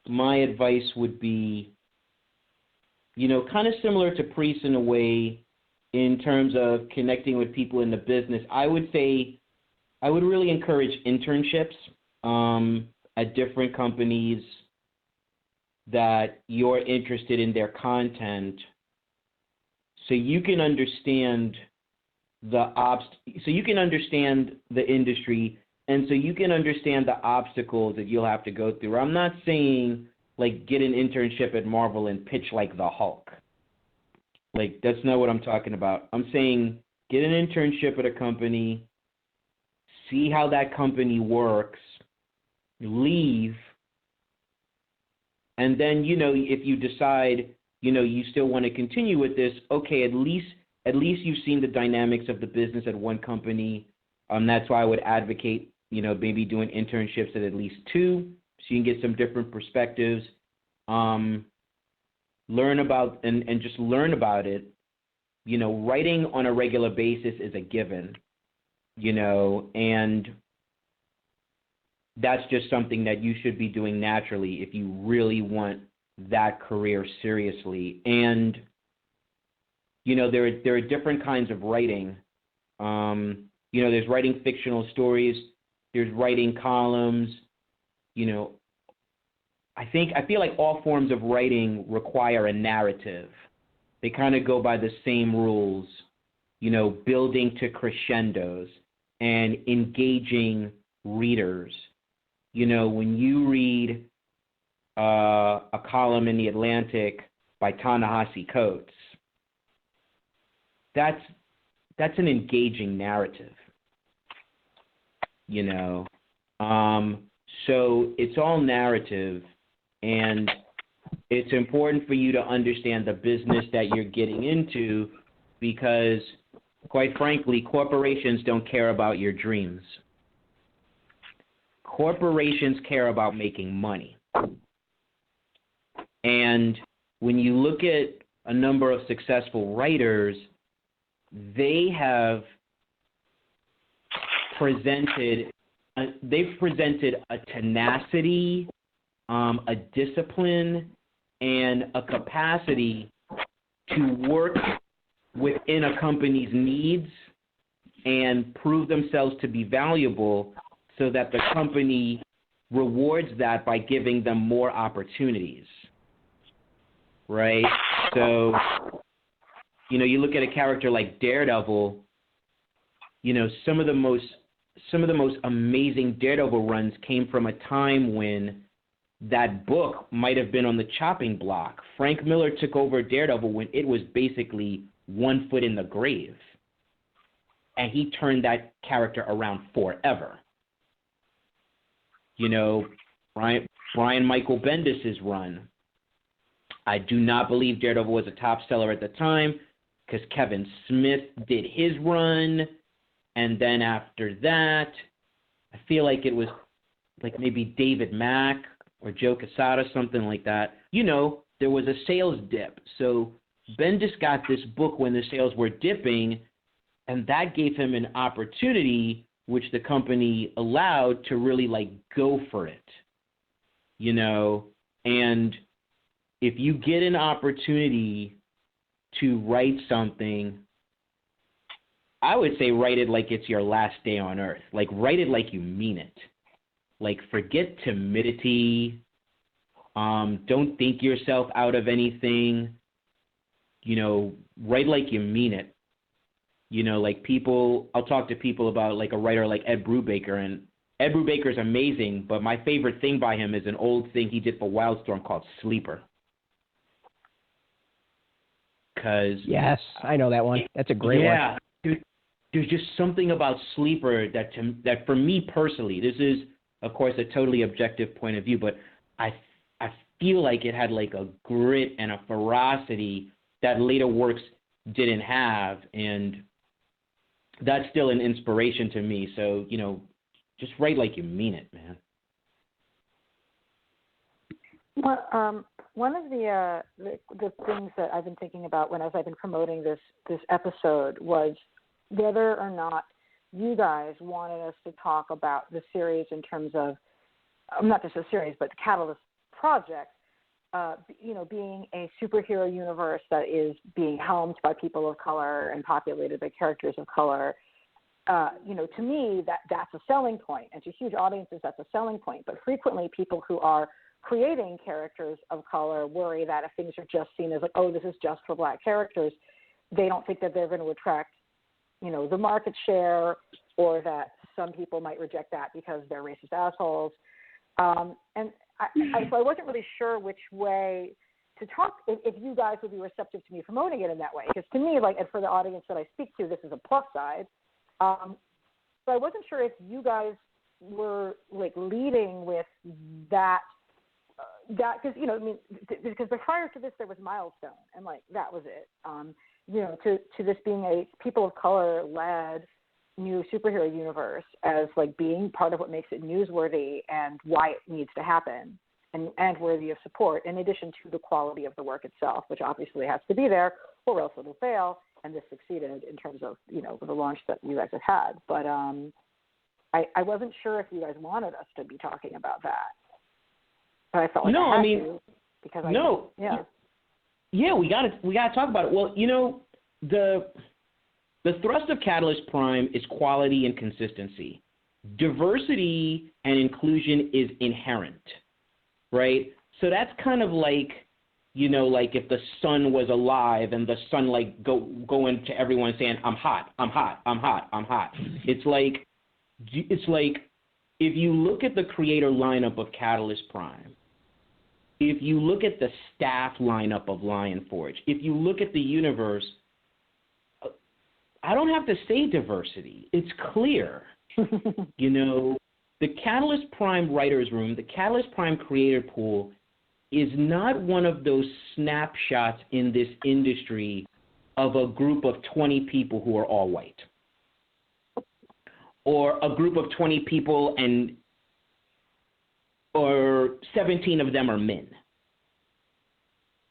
my advice would be, kind of similar to Priest in a way in terms of connecting with people in the business. I would say I would really encourage internships at different companies that you're interested in their content so you can understand so you can understand the industry, and so you can understand the obstacles that you'll have to go through. I'm not saying, like, get an internship at Marvel and pitch like the Hulk. Like, that's not what I'm talking about. I'm saying get an internship at a company, see how that company works, leave, and then, if you decide, you still want to continue with this, okay, at least you've seen the dynamics of the business at one company. That's why I would advocate, maybe doing internships at least two, so you can get some different perspectives. Learn about and just learn about it. Writing on a regular basis is a given, and that's just something that you should be doing naturally if you really want that career seriously. And there are different kinds of writing. There's writing fictional stories, there's writing columns. I feel like all forms of writing require a narrative. They kind of go by the same rules, building to crescendos and engaging readers. When you read a column in The Atlantic by Ta-Nehisi Coates, that's an engaging narrative, So it's all narrative, and it's important for you to understand the business that you're getting into because, quite frankly, corporations don't care about your dreams. Corporations care about making money. And when you look at a number of successful writers, they've presented a tenacity, a discipline, and a capacity to work within a company's needs and prove themselves to be valuable so that the company rewards that by giving them more opportunities, right? So, you know, you look at a character like Daredevil, you know, some of the most amazing Daredevil runs came from a time when that book might have been on the chopping block. Frank Miller took over Daredevil when it was basically one foot in the grave. And he turned that character around forever. You know, Brian Michael Bendis' run. I do not believe Daredevil was a top seller at the time because Kevin Smith did his run. And then after that, I feel like it was like maybe David Mack or Joe Quesada, something like that. You know, there was a sales dip. So Bendis got this book when the sales were dipping, and that gave him an opportunity, which the company allowed to really, like, go for it, you know. And if you get an opportunity to write something, I would say write it like it's your last day on earth. Like, write it like you mean it. Like, forget timidity. Don't think yourself out of anything. You know, write like you mean it. You know, like people, I'll talk to people about like a writer like Ed Brubaker, and Ed Brubaker is amazing, but my favorite thing by him is an old thing he did for Wildstorm called Sleeper. Yes, I know that one. That's a great one. Yeah, there's just something about Sleeper that for me personally, this is, of course, a totally objective point of view, but I feel like it had like a grit and a ferocity that later works didn't have, and that's still an inspiration to me. So, you know, just write like you mean it, man. Well, one of the things that I've been thinking about as I've been promoting this episode was whether or not you guys wanted us to talk about the series in terms of, not just a series, but the Catalyst project, you know, being a superhero universe that is being helmed by people of color and populated by characters of color. You know, to me, that's a selling point, and to huge audiences, that's a selling point. But frequently, people who are creating characters of color worry that if things are just seen as like, oh, this is just for Black characters, they don't think that they're going to attract, you know, the market share, or that some people might reject that because they're racist assholes. So I wasn't really sure which way to talk, if you guys would be receptive to me promoting it in that way. Because to me, like, and for the audience that I speak to, this is a plus side. So I wasn't sure if you guys were like leading with that, because, you know, I mean, because prior to this there was Milestone, and like that was it. You know, to this being a people of color led new superhero universe as like being part of what makes it newsworthy and why it needs to happen and worthy of support, in addition to the quality of the work itself, which obviously has to be there or else it'll fail. And this succeeded in terms of, you know, the launch that you guys have had. But I wasn't sure if you guys wanted us to be talking about that. But I felt like I had to, because Yeah, we gotta talk about it. Well, you know, the thrust of Catalyst Prime is quality and consistency. Diversity and inclusion is inherent, right? So that's kind of like, you know, like if the sun was alive and the sun like go into everyone saying, I'm hot, I'm hot, I'm hot, I'm hot. It's like if you look at the creator lineup of Catalyst Prime, if you look at the staff lineup of Lion Forge, if you look at the universe, I don't have to say diversity. It's clear. You know, the Catalyst Prime Writers Room, the Catalyst Prime Creator Pool is not one of those snapshots in this industry of a group of 20 people who are all white, or a group of 20 people or 17 of them are men.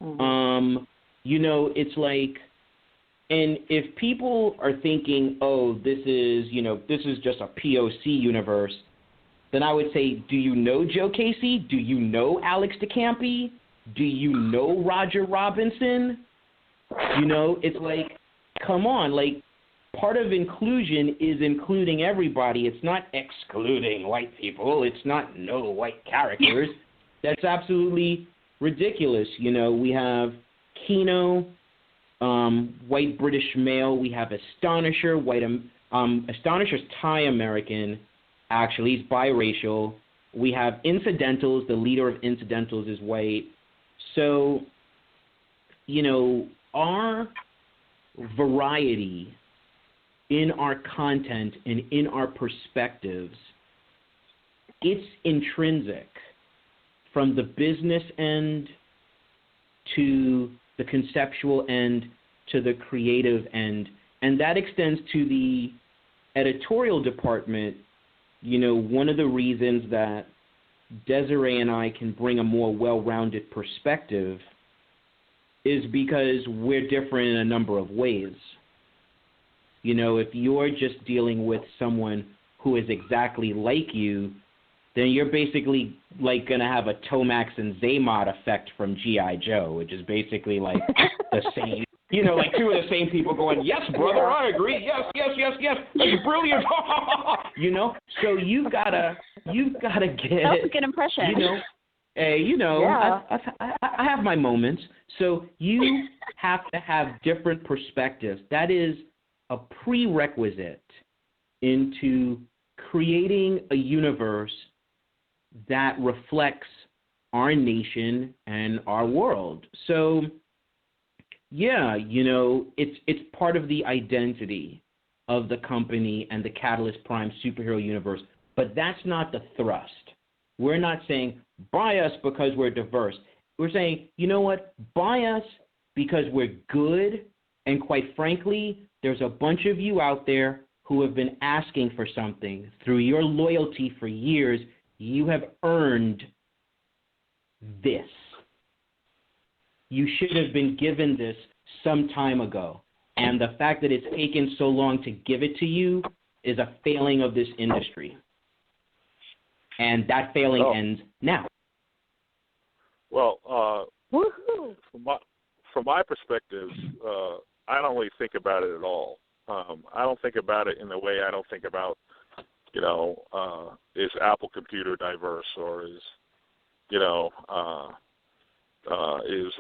Mm-hmm. You know, it's like, and if people are thinking, oh, this is just a POC universe, then I would say, do you know Joe Casey? Do you know Alex DeCampi? do you know Roger Robinson? You know, it's like, come on, like, part of inclusion is including everybody. It's not excluding white people. It's not no white characters. That's absolutely ridiculous. You know, we have Keno, white British male. We have Astonisher, Astonisher's Thai American. Actually, he's biracial. We have Incidentals. The leader of Incidentals is white. So, you know, our variety in our content and in our perspectives, it's intrinsic from the business end to the conceptual end to the creative end. And that extends to the editorial department. You know, one of the reasons that Desiree and I can bring a more well-rounded perspective is because we're different in a number of ways. You know, if you're just dealing with someone who is exactly like you, then you're basically like going to have a Tomax and Zaymod effect from G.I. Joe, which is basically like the same, you know, like two of the same people going, yes, brother, I agree. Yes, yes, yes, yes. That's brilliant. You know, so you've got to get. That was a good impression. You know, you know, yeah. I have my moments. So you have to have different perspectives. That is a prerequisite into creating a universe that reflects our nation and our world. So, yeah, you know, it's part of the identity of the company and the Catalyst Prime superhero universe, but that's not the thrust. We're not saying, buy us because we're diverse. We're saying, you know what, buy us because we're good, and quite frankly, there's a bunch of you out there who have been asking for something. Through your loyalty for years, you have earned this. You should have been given this some time ago. And the fact that it's taken so long to give it to you is a failing of this industry. And that failing ends now. Well, from my perspective, I don't really think about it at all. I don't think about it in the way I don't think about, you know, is Apple Computer diverse, or is, you know, is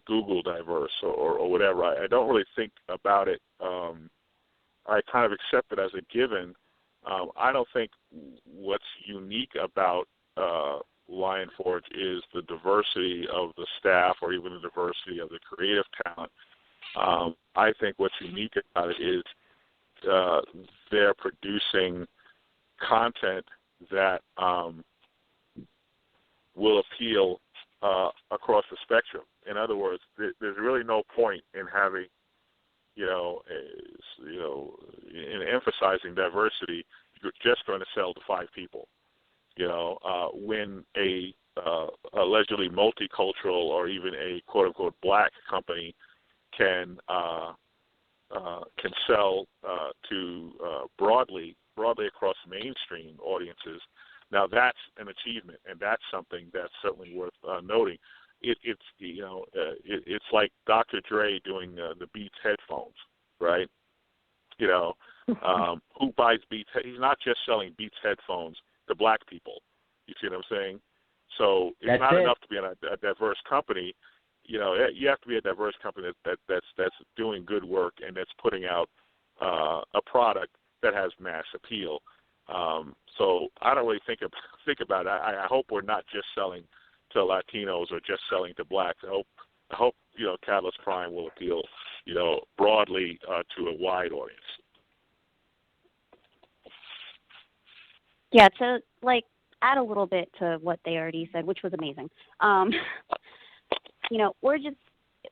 Google diverse, or whatever. I don't really think about it. I kind of accept it as a given. I don't think what's unique about Lion Forge is the diversity of the staff or even the diversity of the creative talent. I think what's unique about it is they're producing content that will appeal across the spectrum. In other words, there's really no point in having, in emphasizing diversity. You're just going to sell to 5 people. When a allegedly multicultural or even a quote unquote black company can sell to broadly across mainstream audiences. Now that's an achievement, and that's something that's certainly worth noting. It's like Dr. Dre doing the Beats headphones, right? Who buys Beats? He's not just selling Beats headphones to black people. You see what I'm saying? So it's not enough to be a diverse company. You have to be a diverse company that's doing good work and that's putting out a product that has mass appeal. So I don't really think about it. I hope we're not just selling to Latinos or just selling to blacks. I hope Catalyst Prime will appeal broadly to a wide audience. Yeah, to add a little bit to what they already said, which was amazing.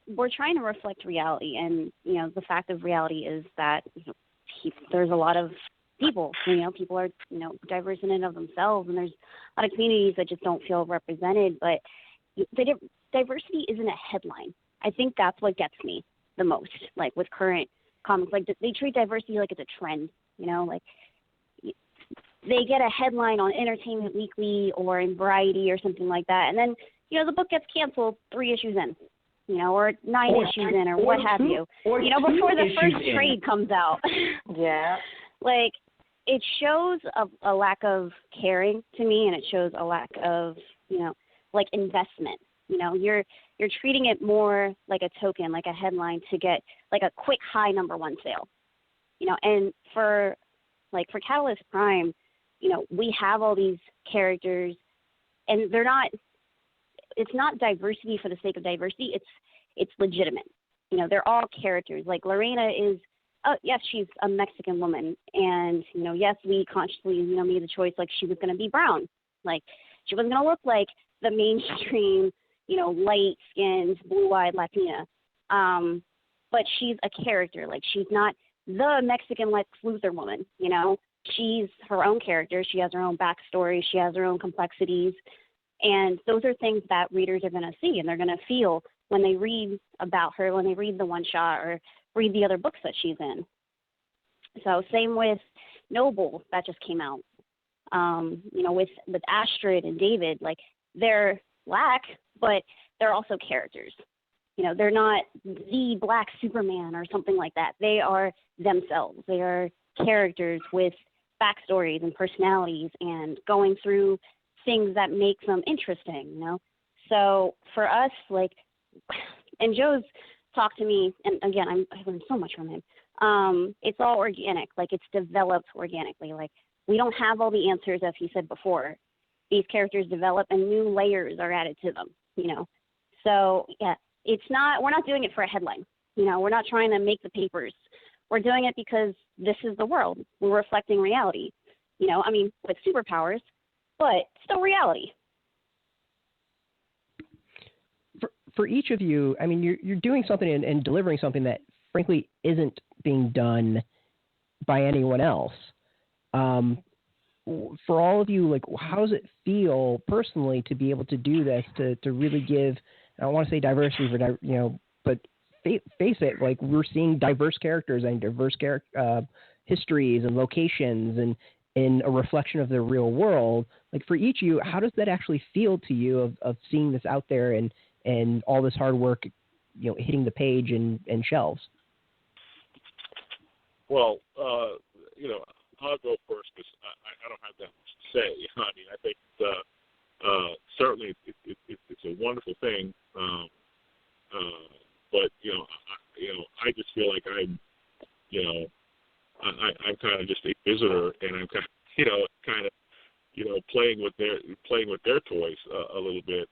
We're trying to reflect reality, and the fact of reality is that there's a lot of people. People are diverse in and of themselves, and there's a lot of communities that just don't feel represented. But diversity isn't a headline. I think that's what gets me the most. With current comics, they treat diversity like it's a trend. They get a headline on Entertainment Weekly or in Variety or something like that, and then the book gets canceled 3 issues in, or 9 issues in, or what have you. Before the first trade comes out. Yeah. Like, it shows a lack of caring to me, and it shows a lack of, like, investment. You're treating it more like a token, like a headline to get like a quick high #1 sale. And for Catalyst Prime, we have all these characters, and it's not diversity for the sake of diversity. It's legitimate. They're all characters. Like Lorena is, yes, she's a Mexican woman, and yes, we consciously made the choice like she was going to be brown, like she wasn't going to look like the mainstream light-skinned, blue-eyed Latina. But she's a character. Like, she's not the Mexican Lex Luthor woman, She's her own character. She has her own backstory. She has her own complexities. And those are things that readers are going to see and they're going to feel when they read about her, when they read the one-shot or read the other books that she's in. So same with Noble that just came out. With Astrid and David, like, they're Black, but they're also characters. They're not the Black Superman or something like that. They are themselves. They are characters with backstories and personalities and going through things that make them interesting, So for us, like, and Joe's talked to me, and again, I learned so much from him. It's all organic. Like, it's developed organically. Like, we don't have all the answers, as he said before. These characters develop and new layers are added to them, So, yeah, we're not doing it for a headline. We're not trying to make the papers. We're doing it because this is the world. We're reflecting reality, with superpowers, but still reality. For each of you, you're doing something and delivering something that, frankly, isn't being done by anyone else. For all of you, like, how does it feel personally to be able to do this, to really give, I don't want to say diversity, but face it, like, we're seeing diverse characters and diverse histories and locations and in a reflection of the real world. Like, for each of you, how does that actually feel to you of seeing this out there and all this hard work, hitting the page and shelves? Well, I'll go first because I don't have that much to say. I think certainly it's a wonderful thing, but I just feel like I'm kind of just a visitor, and I'm kind of playing with their toys a little bit,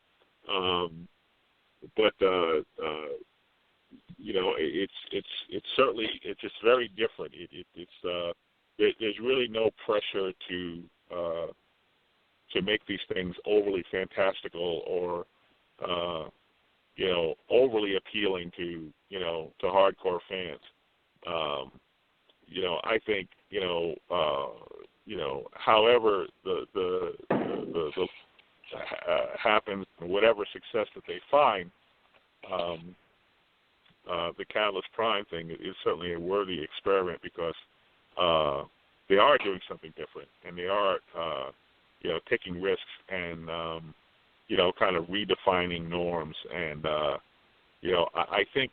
but it's certainly it's just very different. There's really no pressure to make these things overly fantastical or overly appealing to hardcore fans. I think however the happens, whatever success that they find, the Catalyst Prime thing is certainly a worthy experiment because they are doing something different, and they are, taking risks and, kind of redefining norms. And, I think,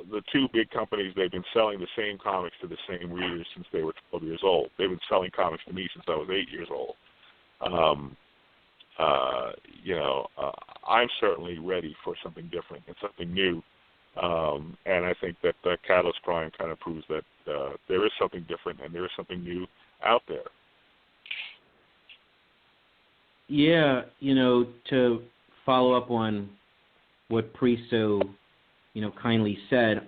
the two big companies, they've been selling the same comics to the same readers since they were 12 years old. They've been selling comics to me since I was 8 years old. I'm certainly ready for something different and something new. And I think that Catalyst Prime kind of proves that there is something different and there is something new out there. Yeah, to follow up on what Priso, kindly said,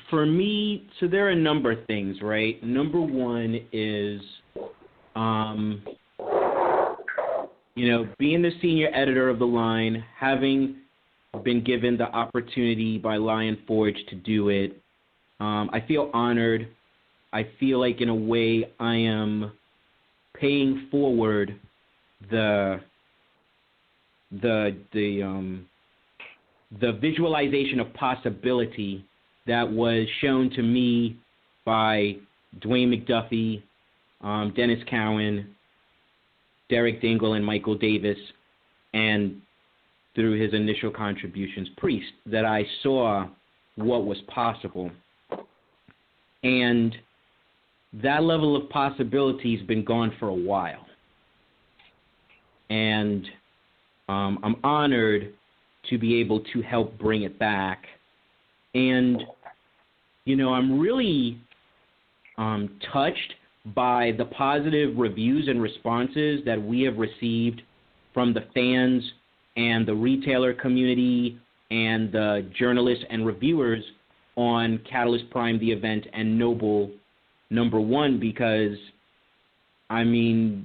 for me, so there are a number of things, right? Number one is, being the senior editor of the line, having been given the opportunity by Lion Forge to do it, I feel honored. I feel like, in a way, I am paying forward the visualization of possibility that was shown to me by Dwayne McDuffie, Dennis Cowan, Derek Dingle and Michael Davis, and through his initial contributions, Priest, that I saw what was possible. And that level of possibility has been gone for a while. And I'm honored to be able to help bring it back. And, I'm really touched by the positive reviews and responses that we have received from the fans and the retailer community and the journalists and reviewers on Catalyst Prime, the event, and Noble #1, because,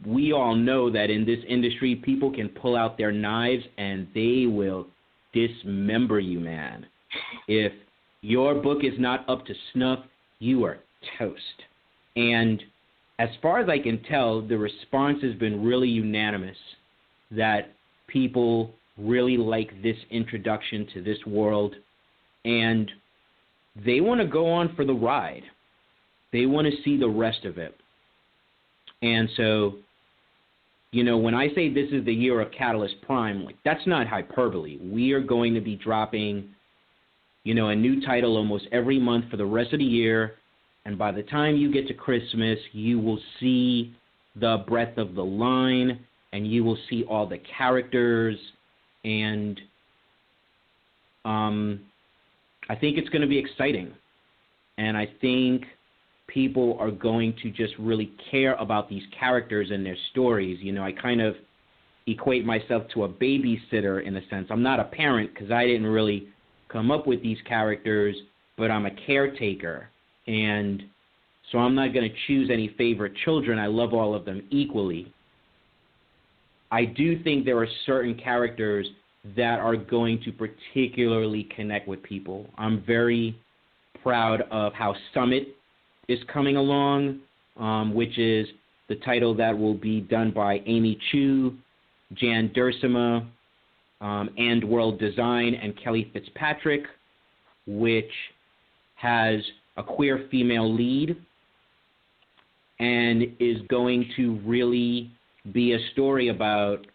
we all know that in this industry, people can pull out their knives and they will dismember you, man. If your book is not up to snuff, you are toast. And as far as I can tell, the response has been really unanimous that people really like this introduction to this world, and they want to go on for the ride. They want to see the rest of it. And so, when I say this is the year of Catalyst Prime, that's not hyperbole. We are going to be dropping, a new title almost every month for the rest of the year. And by the time you get to Christmas, you will see the breadth of the line, and you will see all the characters. And I think it's going to be exciting. And I think people are going to just really care about these characters and their stories. I kind of equate myself to a babysitter in a sense. I'm not a parent because I didn't really come up with these characters, but I'm a caretaker. And so I'm not going to choose any favorite children. I love all of them equally. I do think there are certain characters that are going to particularly connect with people. I'm very proud of how Summit is coming along, which is the title that will be done by Amy Chu, Jan Dursema, and World Design, and Kelly Fitzpatrick, which has a queer female lead and is going to really be a story about,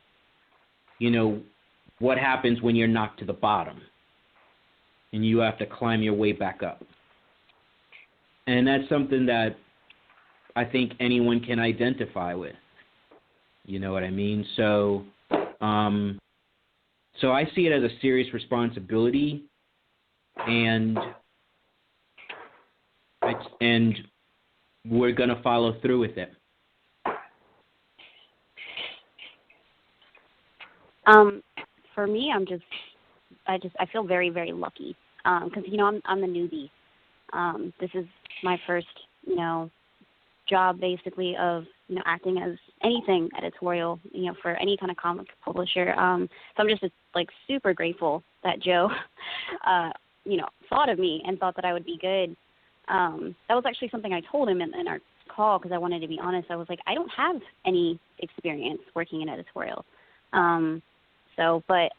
what happens when you're knocked to the bottom and you have to climb your way back up. And that's something that I think anyone can identify with. You know what I mean? So I see it as a serious responsibility, and we're going to follow through with it. For me, I feel very, very lucky because I'm the newbie. This is my first job basically of acting as anything editorial for any kind of comic publisher. So I'm just super grateful that Joe thought of me and thought that I would be good. That was actually something I told him in our call because I wanted to be honest. I was like, I don't have any experience working in editorial. But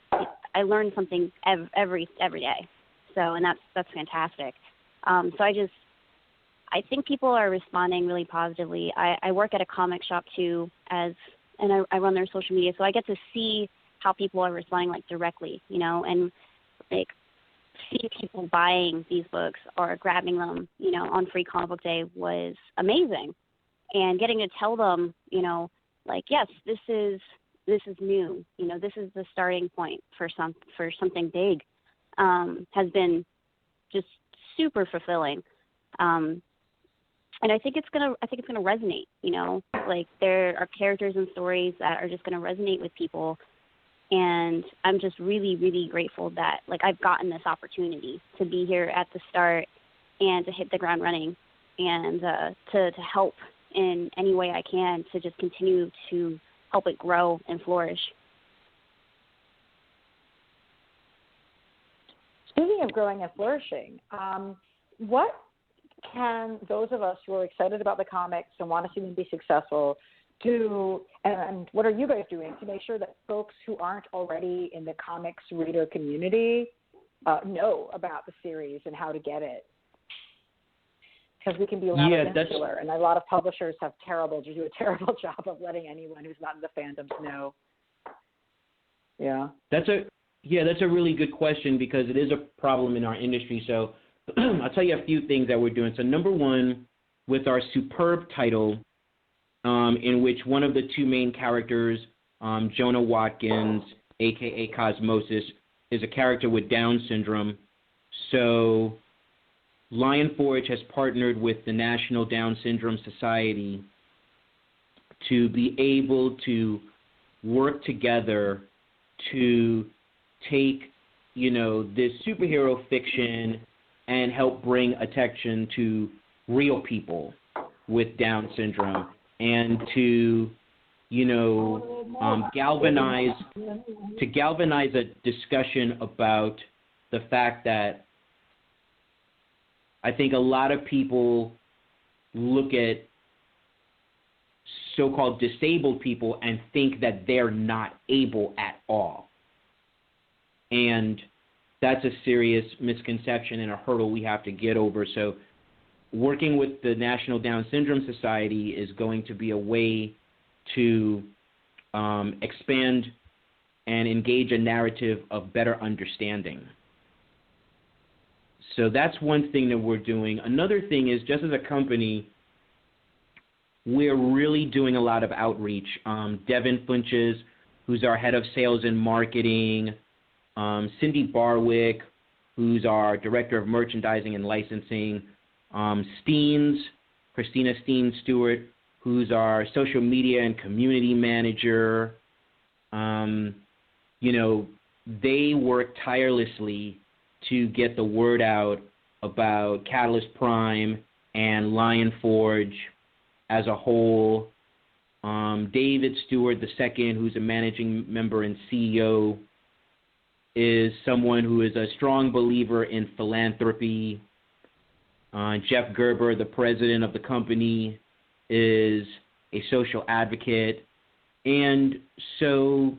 I learned something every day. So, and that's fantastic. So I think people are responding really positively. I work at a comic shop too, and I run their social media, so I get to see how people are responding directly, and see people buying these books or grabbing them, on Free Comic Book Day was amazing. And getting to tell them, yes, this is new, this is the starting point for something big, has been just super fulfilling. And I think it's gonna resonate, there are characters and stories that are just gonna resonate with people. And I'm just really, really grateful that I've gotten this opportunity to be here at the start and to hit the ground running and to help in any way I can to just continue to help it grow and flourish. Speaking of growing and flourishing, what can those of us who are excited about the comics and want to see them be successful do, and what are you guys doing to make sure that folks who aren't already in the comics reader community know about the series and how to get it? because we can be loud and insular, and a lot of publishers do a terrible job of letting anyone who's not in the fandom know. Yeah. That's a really good question, because it is a problem in our industry. So I'll tell you a few things that we're doing. So number one, with our superb title, in which one of the two main characters, Jonah Watkins, a.k.a. Cosmosis, is a character with Down syndrome. So Lion Forge has partnered with the National Down Syndrome Society to be able to work together to take, this superhero fiction and help bring attention to real people with Down syndrome, and to, galvanize a discussion about the fact that I think a lot of people look at so-called disabled people and think that they're not able at all. And that's a serious misconception and a hurdle we have to get over. So working with the National Down Syndrome Society is going to be a way to expand and engage a narrative of better understanding. So that's one thing that we're doing. Another thing is, just as a company, we're really doing a lot of outreach. Devin Funches, who's our head of sales and marketing, Cindy Barwick, who's our director of merchandising and licensing, Christina Steens Stewart, who's our social media and community manager. They work tirelessly to get the word out about Catalyst Prime and Lion Forge as a whole. David Stewart II, who's a managing member and CEO, is someone who is a strong believer in philanthropy. Jeff Gerber, the president of the company, is a social advocate. And so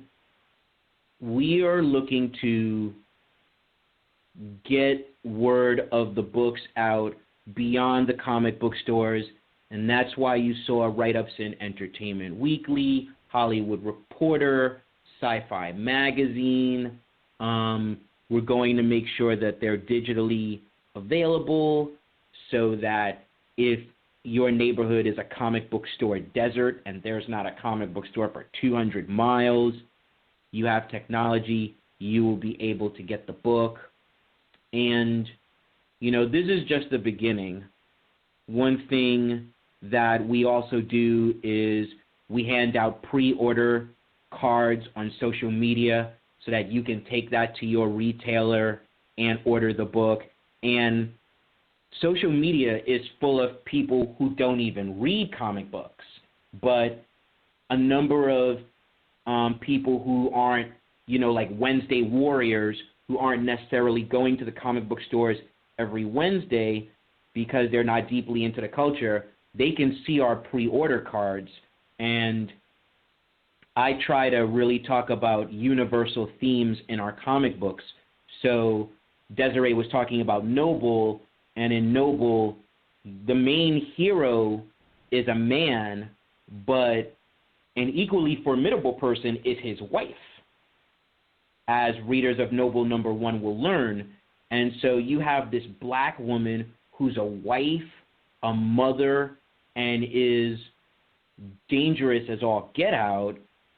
we are looking to get word of the books out beyond the comic book stores, and that's why you saw write-ups in Entertainment Weekly, Hollywood Reporter, Sci-Fi Magazine. We're going to make sure that they're digitally available so that if your neighborhood is a comic book store desert and there's not a comic book store for 200 miles, you have technology, you will be able to get the book. And, this is just the beginning. One thing that we also do is we hand out pre-order cards on social media so that you can take that to your retailer and order the book. And social media is full of people who don't even read comic books, but a number of people who aren't, like Wednesday warriors, who aren't necessarily going to the comic book stores every Wednesday because they're not deeply into the culture, they can see our pre-order cards. And I try to really talk about universal themes in our comic books. So Desiree was talking about Noble, and in Noble, the main hero is a man, but an equally formidable person is his wife, as readers of Noble #1 will learn. And so you have this black woman who's a wife, a mother, and is dangerous as all get out.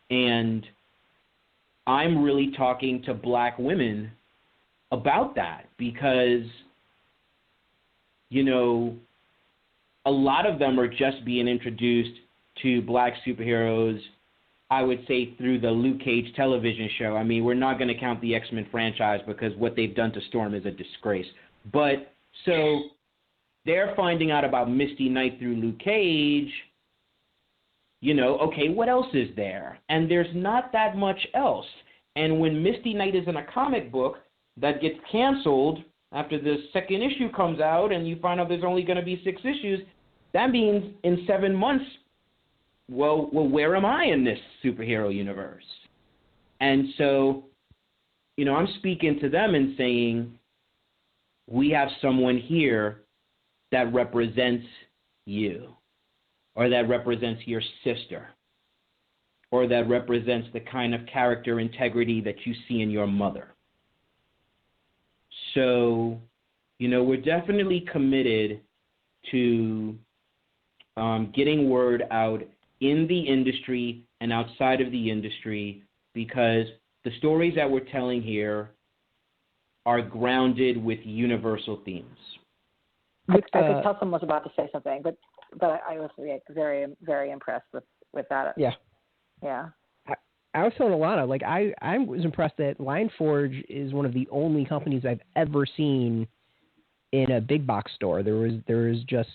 And I'm really talking to black women about that because, a lot of them are just being introduced to black superheroes, I would say, through the Luke Cage television show. I mean, we're not going to count the X-Men franchise because what they've done to Storm is a disgrace. But so they're finding out about Misty Knight through Luke Cage. Okay, what else is there? And there's not that much else. And when Misty Knight is in a comic book that gets canceled after the second issue comes out and you find out there's only going to be 6 issues, that means in 7 months, well, where am I in this superhero universe? And so, I'm speaking to them and saying, we have someone here that represents you, or that represents your sister, or that represents the kind of character integrity that you see in your mother. So, we're definitely committed to getting word out in the industry and outside of the industry, because the stories that we're telling here are grounded with universal themes. I could tell someone was about to say something, but I was very, very impressed with that. Yeah. Yeah. I was telling Alana, like, I was impressed that Lion Forge is one of the only companies I've ever seen in a big box store. There was just,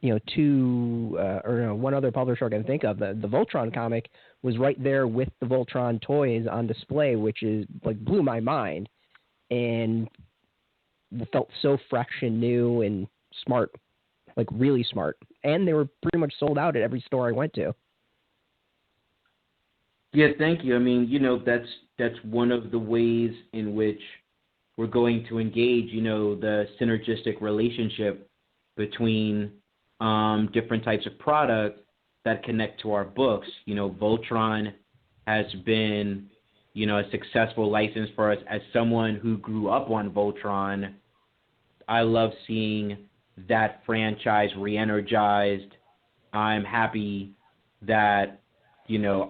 one other publisher I can think of. The Voltron comic was right there with the Voltron toys on display, which is like blew my mind, and felt so fresh and new and smart, like really smart. And they were pretty much sold out at every store I went to. Yeah, thank you. I mean, that's one of the ways in which we're going to engage, the synergistic relationship between different types of products that connect to our books. Voltron has been, a successful license for us. As someone who grew up on Voltron, I love seeing that franchise re-energized. I'm happy that,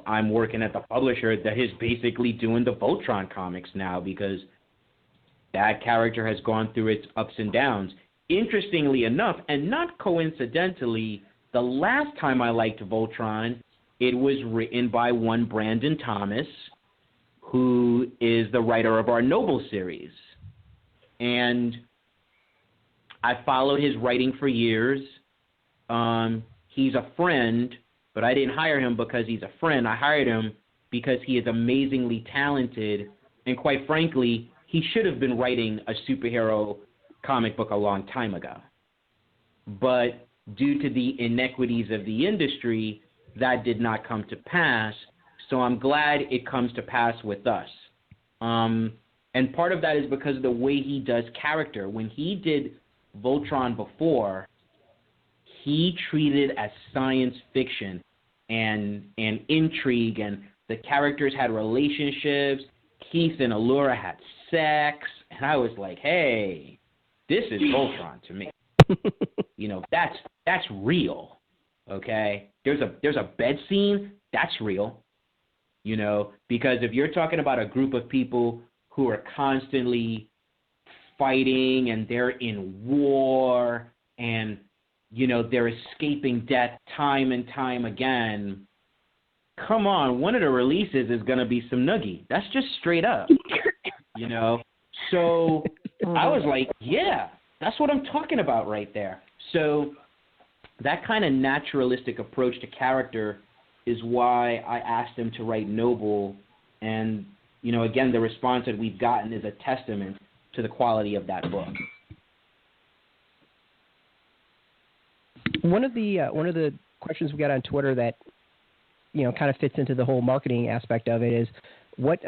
I'm working at the publisher that is basically doing the Voltron comics now, because that character has gone through its ups and downs. Interestingly enough, and not coincidentally, the last time I liked Voltron, it was written by one Brandon Thomas, who is the writer of our Noble series. And I followed his writing for years. He's a friend, but I didn't hire him because he's a friend. I hired him because he is amazingly talented, and quite frankly, he should have been writing a superhero comic book a long time ago. But due to the inequities of the industry, that did not come to pass, so I'm glad it comes to pass with us. And part of that is because of the way he does character. When he did Voltron before, he treated it as science fiction and intrigue, and the characters had relationships. Keith and Allura had sex, and I was like, hey, this is Voltron to me. That's real, okay? There's a bed scene, that's real, because if you're talking about a group of people who are constantly fighting and they're in war and they're escaping death time and time again, come on, one of the releases is going to be some noogie. That's just straight up, So I was like, yeah, that's what I'm talking about right there. So that kind of naturalistic approach to character is why I asked him to write Noble. And, again, the response that we've gotten is a testament to the quality of that book. One of the questions we got on Twitter that kind of fits into the whole marketing aspect of it is what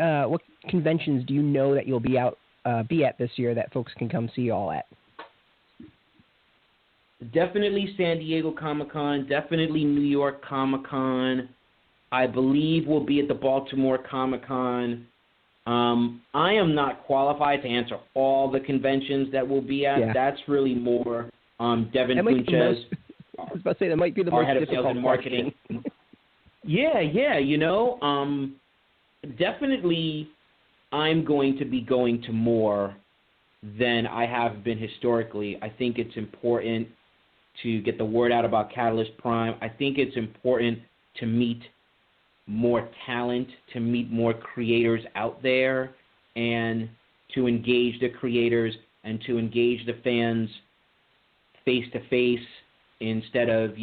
conventions do you know that you'll be at this year that folks can come see you all at? Definitely San Diego Comic-Con, definitely New York Comic-Con. I believe we'll be at the Baltimore Comic-Con. I am not qualified to answer all the conventions that we'll be at. Yeah. That's really more Devin Funches. I was about to say that might be the most head of difficult sales and marketing. Yeah, definitely I'm going to be going to more than I have been historically. I think it's important to get the word out about Catalyst Prime. I think it's important to meet more talent, to meet more creators out there, and to engage the creators and to engage the fans face-to-face instead of,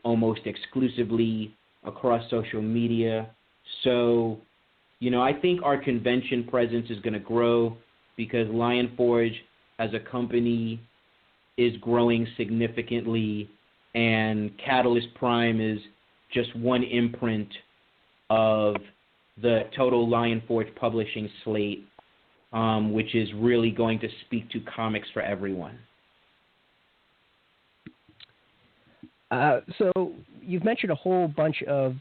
almost exclusively across social media. So, I think our convention presence is going to grow because Lion Forge as a company is growing significantly, and Catalyst Prime is just one imprint of the total Lion Forge publishing slate, which is really going to speak to comics for everyone. So you've mentioned a whole bunch of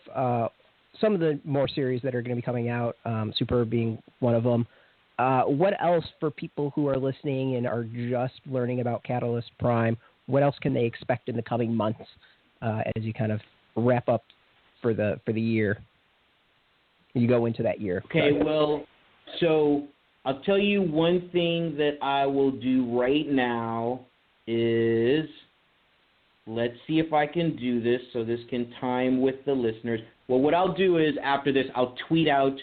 some of the more series that are going to be coming out, Superb being one of them. What else for people who are listening and are just learning about Catalyst Prime, what else can they expect in the coming months as you kind of wrap up for the year? You go into that year. Okay, well, so I'll tell you one thing that I will do right now is, let's see if I can do this so this can time with the listeners. Well, what I'll do is after this, I'll tweet out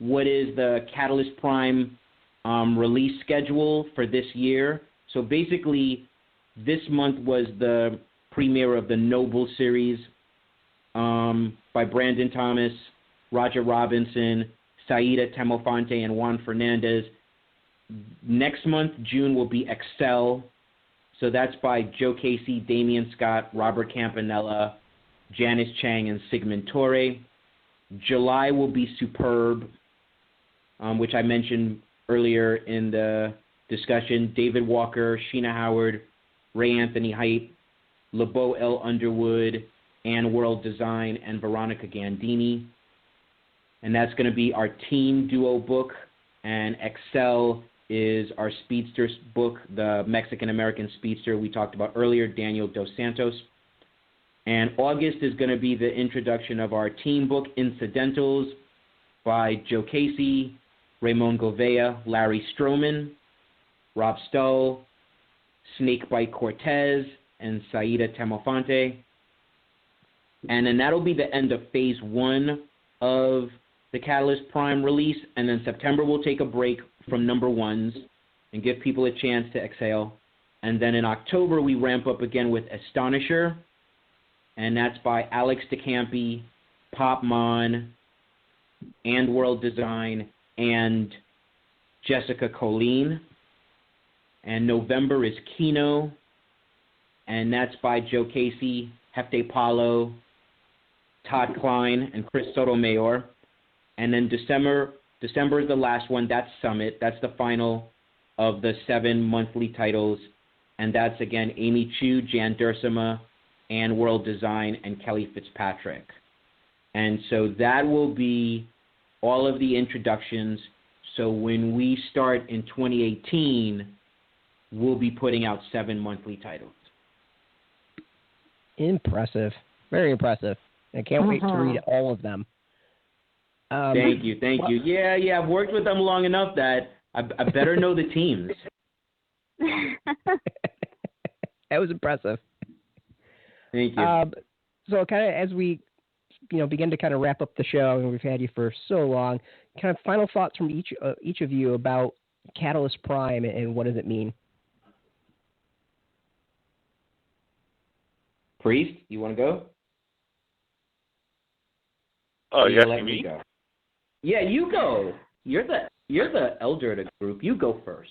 what is the Catalyst Prime release schedule for this year. So basically, this month was the premiere of the Noble series by Brandon Thomas, Roger Robinson, Saida Temofonte, and Juan Fernandez. Next month, June, will be Excel. So that's by Joe Casey, Damian Scott, Robert Campanella, Janice Chang, and Sigmund Torre. July will be Superb, which I mentioned earlier in the discussion. David Walker, Sheena Howard, Ray Anthony Height, LeBeau L. Underwood, Ann World Design, and Veronica Gandini. And that's going to be our team duo book. And Excel is our speedster book, the Mexican-American speedster we talked about earlier, Daniel Dos Santos. And August is going to be the introduction of our team book, Incidentals, by Joe Casey, Ramon Govea, Larry Stroman, Rob Stoll, Snakebite Cortez, and Saida Temofonte. And then that'll be the end of phase 1 of the Catalyst Prime release. And then September we'll take a break from number ones and give people a chance to exhale. And then in October we ramp up again with Astonisher, and that's by Alex DeCampi, Pop Mon, and World Design, and Jessica Colleen. And November is Kino, and that's by Joe Casey, Hefte Paulo, Todd Klein, and Chris Sotomayor. And then December is the last one. That's Summit. That's the final of the 7 monthly titles. And that's, again, Amy Chu, Jan Dursema, and World Design, and Kelly Fitzpatrick. And so that will be all of the introductions. So when we start in 2018, we'll be putting out 7 monthly titles. Impressive. Very impressive. I can't wait to read all of them. Thank you. Yeah, I've worked with them long enough that I better know the teams. That was impressive. Thank you. So kind of as we begin to kind of wrap up the show, and we've had you for so long, kind of final thoughts from each of you about Catalyst Prime and what does it mean? Priest, you want to go? Oh, yes, me? Go. Yeah, you go. You're the elder of the group. You go first.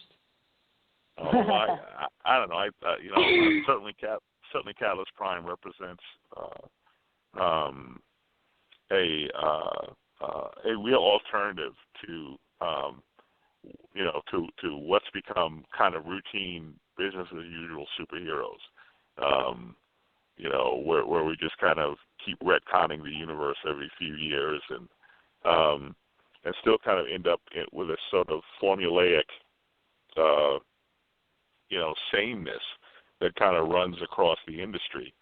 Oh, I don't know. Certainly Catalyst Prime represents a real alternative to to what's become kind of routine business as usual superheroes. Where we just kind of keep retconning the universe every few years and still kind of end up with a sort of formulaic, sameness that kind of runs across the industry.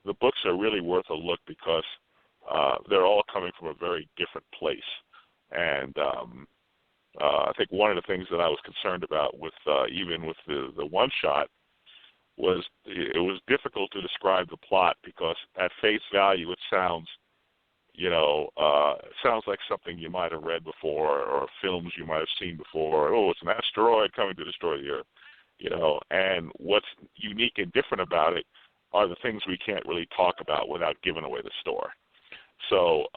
The books are really worth a look because they're all coming from a very different place. And I think one of the things that I was concerned about with even with the one-shot was it was difficult to describe the plot because at face value it sounds like something you might have read before or films you might have seen before. Oh, it's an asteroid coming to destroy the Earth, and what's unique and different about it are the things we can't really talk about without giving away the store. So,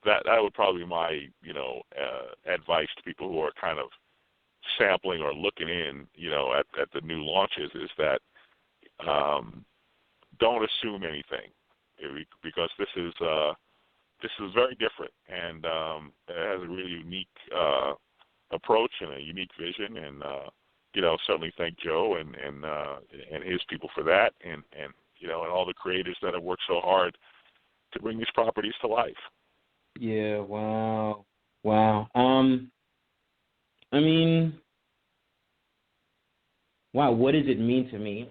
that would probably be my, advice to people who are kind of sampling or looking in, at the new launches is that don't assume anything because this is very different and it has a really unique approach and a unique vision and certainly thank Joe and his people for that, and all the creators that have worked so hard to bring these properties to life. Yeah. Wow. Wow. Wow. What does it mean to me?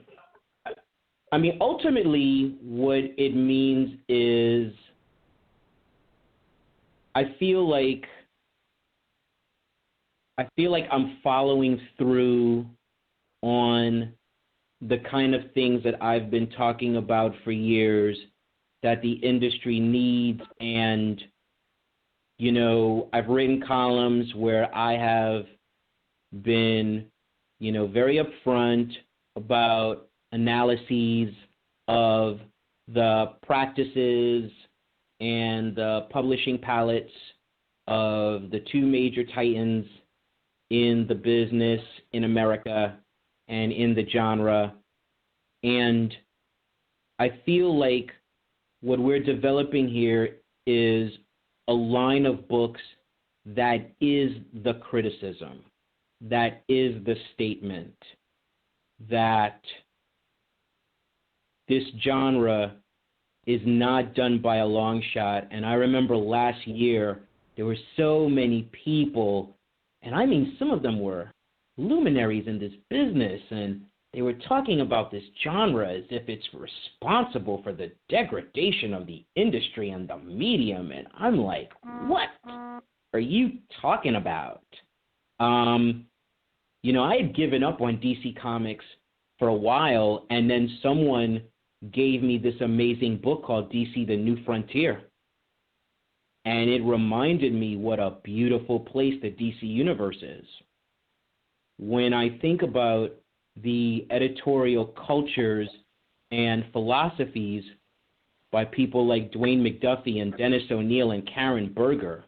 Ultimately, what it means is I feel like I'm following through on the kind of things that I've been talking about for years that the industry needs. And, I've written columns where I have been, very upfront about analyses of the practices and the publishing palettes of the two major titans in the business in America and in the genre. And I feel like what we're developing here is a line of books that is the criticism, that is the statement, that this genre is not done by a long shot. And I remember last year, there were so many people, and some of them were luminaries in this business, and they were talking about this genre as if it's responsible for the degradation of the industry and the medium. And I'm like, what are you talking about? I had given up on DC Comics for a while, and then someone gave me this amazing book called DC: The New Frontier. And it reminded me what a beautiful place the DC universe is. When I think about the editorial cultures and philosophies by people like Dwayne McDuffie and Dennis O'Neil and Karen Berger,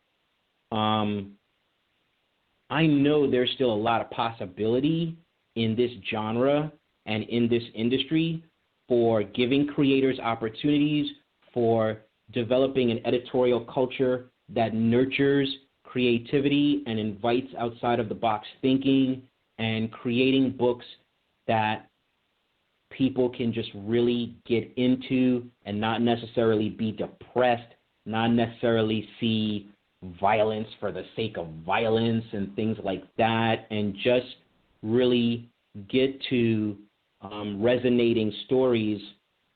I know there's still a lot of possibility in this genre and in this industry for giving creators opportunities, for developing an editorial culture that nurtures creativity and invites outside of the box thinking, and creating books that people can just really get into and not necessarily be depressed, not necessarily see violence for the sake of violence and things like that, and just really get to resonating stories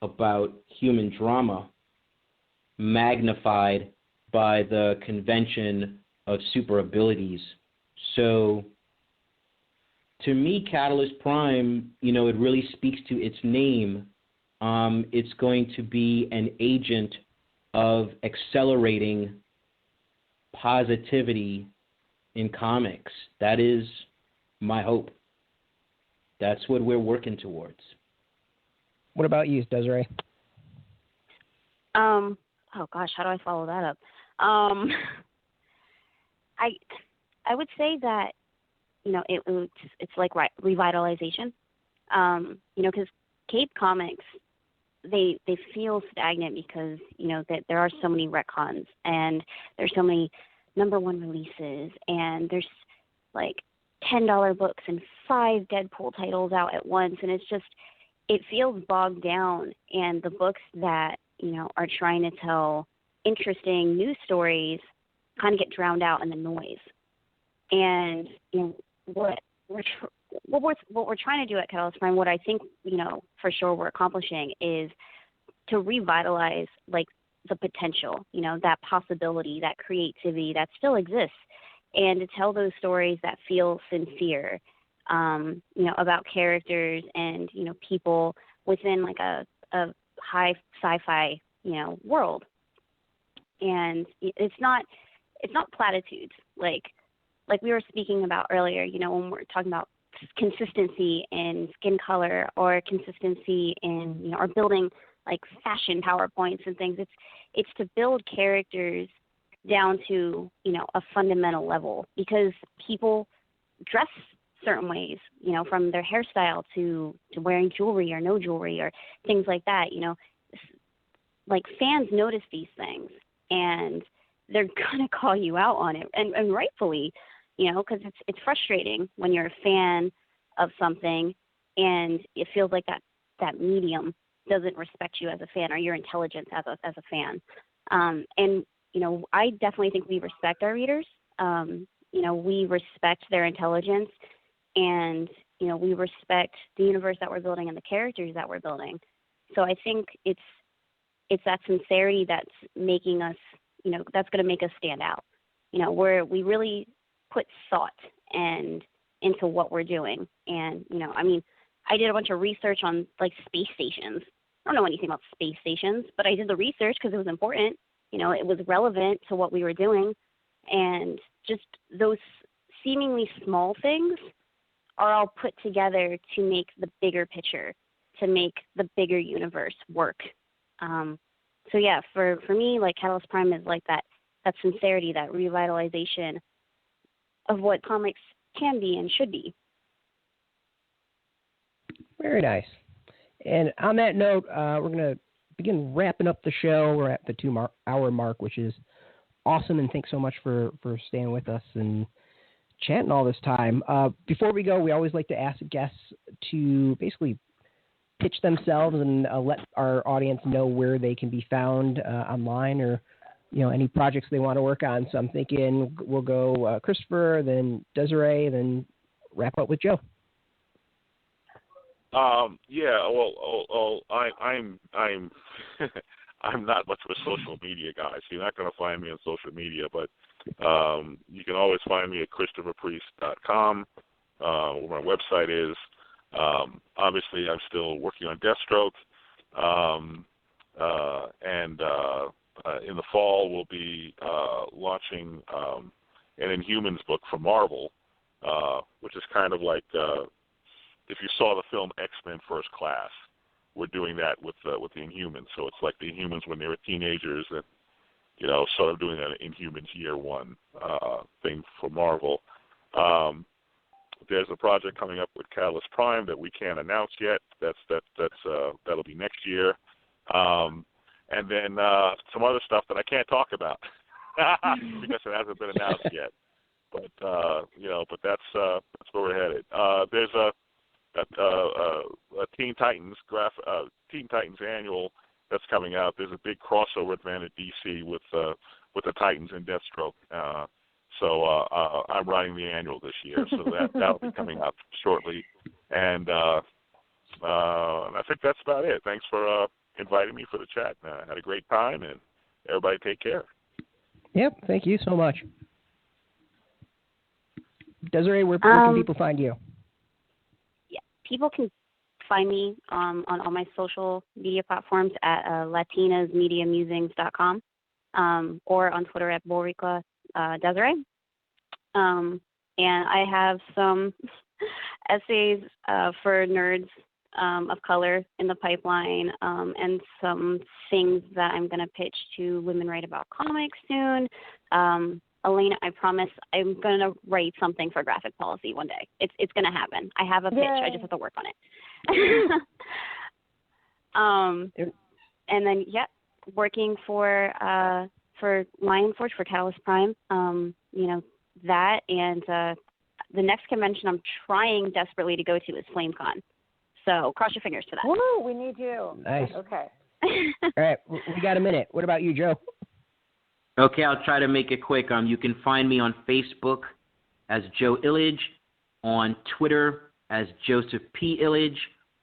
about human drama magnified by the convention of super abilities. So to me, Catalyst Prime, it really speaks to its name. It's going to be an agent of accelerating positivity in comics. That is my hope. That's what we're working towards. What about you, Desiree? Oh gosh, how do I follow that up? I would say that it's like revitalization. Because Cape Comics, they feel stagnant because that there are so many retcons and there's so many number one releases, and there's like $10 books and 5 Deadpool titles out at once, and it feels bogged down, and the books that are trying to tell interesting news stories kind of get drowned out in the noise. And what we're trying to do at Catalyst Prime, what I think for sure we're accomplishing, is to revitalize like the potential, that possibility, that creativity that still exists, and to tell those stories that feel sincere, about characters and people within like a high sci-fi world. And it's not platitudes like we were speaking about earlier, when we're talking about consistency in skin color or consistency in or building like fashion PowerPoints and things. It's to build characters down to a fundamental level, because people dress certain ways, from their hairstyle to wearing jewelry or no jewelry or things like that. Like fans notice these things, and they're gonna call you out on it, and rightfully, because it's frustrating when you're a fan of something, and it feels like that medium doesn't respect you as a fan or your intelligence as a fan. And I definitely think we respect our readers. We respect their intelligence, and we respect the universe that we're building and the characters that we're building. So I think it's that sincerity that's making us, that's going to make us stand out. Where we really put thought into what we're doing. And, I did a bunch of research on space stations. I don't know anything about space stations, but I did the research because it was important. It was relevant to what we were doing. And just those seemingly small things are all put together to make the bigger picture, to make the bigger universe work. So yeah, for me, Catalyst Prime is that sincerity, that revitalization of what comics can be and should be. Very nice. And on that note, we're going to begin wrapping up the show. We're at the 2-hour mark, which is awesome, and thanks so much for staying with us and chatting all this time. Before we go, we always like to ask guests to basically pitch themselves and let our audience know where they can be found online, or any projects they want to work on. So I'm thinking we'll go Christopher, then Desiree, then wrap up with Joe. I'm I'm not much of a social media guy, so you're not going to find me on social media, but you can always find me at ChristopherPriest.com, where my website is. Obviously, I'm still working on Deathstroke, and in the fall we'll be launching an Inhumans book from Marvel, which is kind of like if you saw the film X-Men First Class. We're doing that with the Inhumans, so it's like the Inhumans when they were teenagers, and sort of doing an Inhumans Year One thing for Marvel. There's a project coming up with Catalyst Prime that we can't announce yet. That'll be next year, and then some other stuff that I can't talk about because it hasn't been announced yet. But but that's where we're headed. There's a Teen Titans annual that's coming out. There's a big crossover event at DC with the Titans and Deathstroke. So I'm writing the annual this year, so that'll be coming out shortly. And I think that's about it. Thanks for inviting me for the chat. I had a great time, and everybody take care. Yep, thank you so much. Desiree, where can people find you? Yeah, people can find me on all my social media platforms at latinasmediamusings.com or on Twitter at Boricua Desiree. And I have some essays for nerds of color in the pipeline, and some things that I'm going to pitch to Women Write About Comics soon. Elena, I promise I'm going to write something for graphic policy one day. It's going to happen. I have a pitch. I just have to work on it. And then, working for Lion Forge, for Catalyst Prime, that, and the next convention I'm trying desperately to go to is FlameCon. So cross your fingers for that. Woo, we need you. Nice. Okay. All right, we got a minute. What about you, Joe? Okay, I'll try to make it quick. You can find me on Facebook as Joe Illidge, on Twitter as Joseph P. Illidge,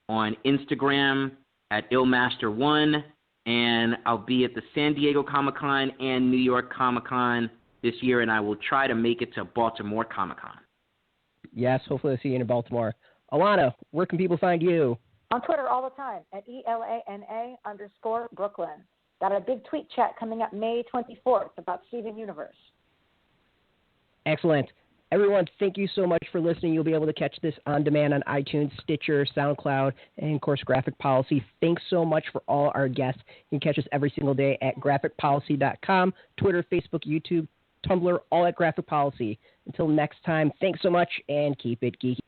on Instagram at Illmaster1, and I'll be at the San Diego Comic-Con and New York Comic-Con this year, and I will try to make it to Baltimore Comic-Con. Yes, hopefully I'll see you in Baltimore. Alana, where can people find you? On Twitter all the time at ELANA_Brooklyn. Got a big tweet chat coming up May 24th about Steven Universe. Excellent. Everyone, thank you so much for listening. You'll be able to catch this on demand on iTunes, Stitcher, SoundCloud, and, of course, Graphic Policy. Thanks so much for all our guests. You can catch us every single day at graphicpolicy.com, Twitter, Facebook, YouTube, Tumblr, all at Graphic Policy. Until next time, thanks so much, and keep it geeky.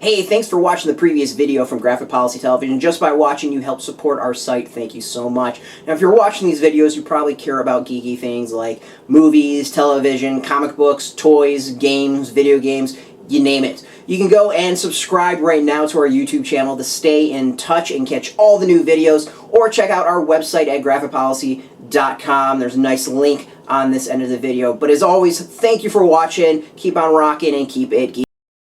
Hey, thanks for watching the previous video from Graphic Policy Television. Just by watching, you help support our site. Thank you so much. Now, if you're watching these videos, you probably care about geeky things like movies, television, comic books, toys, games, video games, you name it. You can go and subscribe right now to our YouTube channel to stay in touch and catch all the new videos, or check out our website at graphicpolicy.com. There's a nice link on this end of the video. But as always, thank you for watching. Keep on rocking and keep it geeky.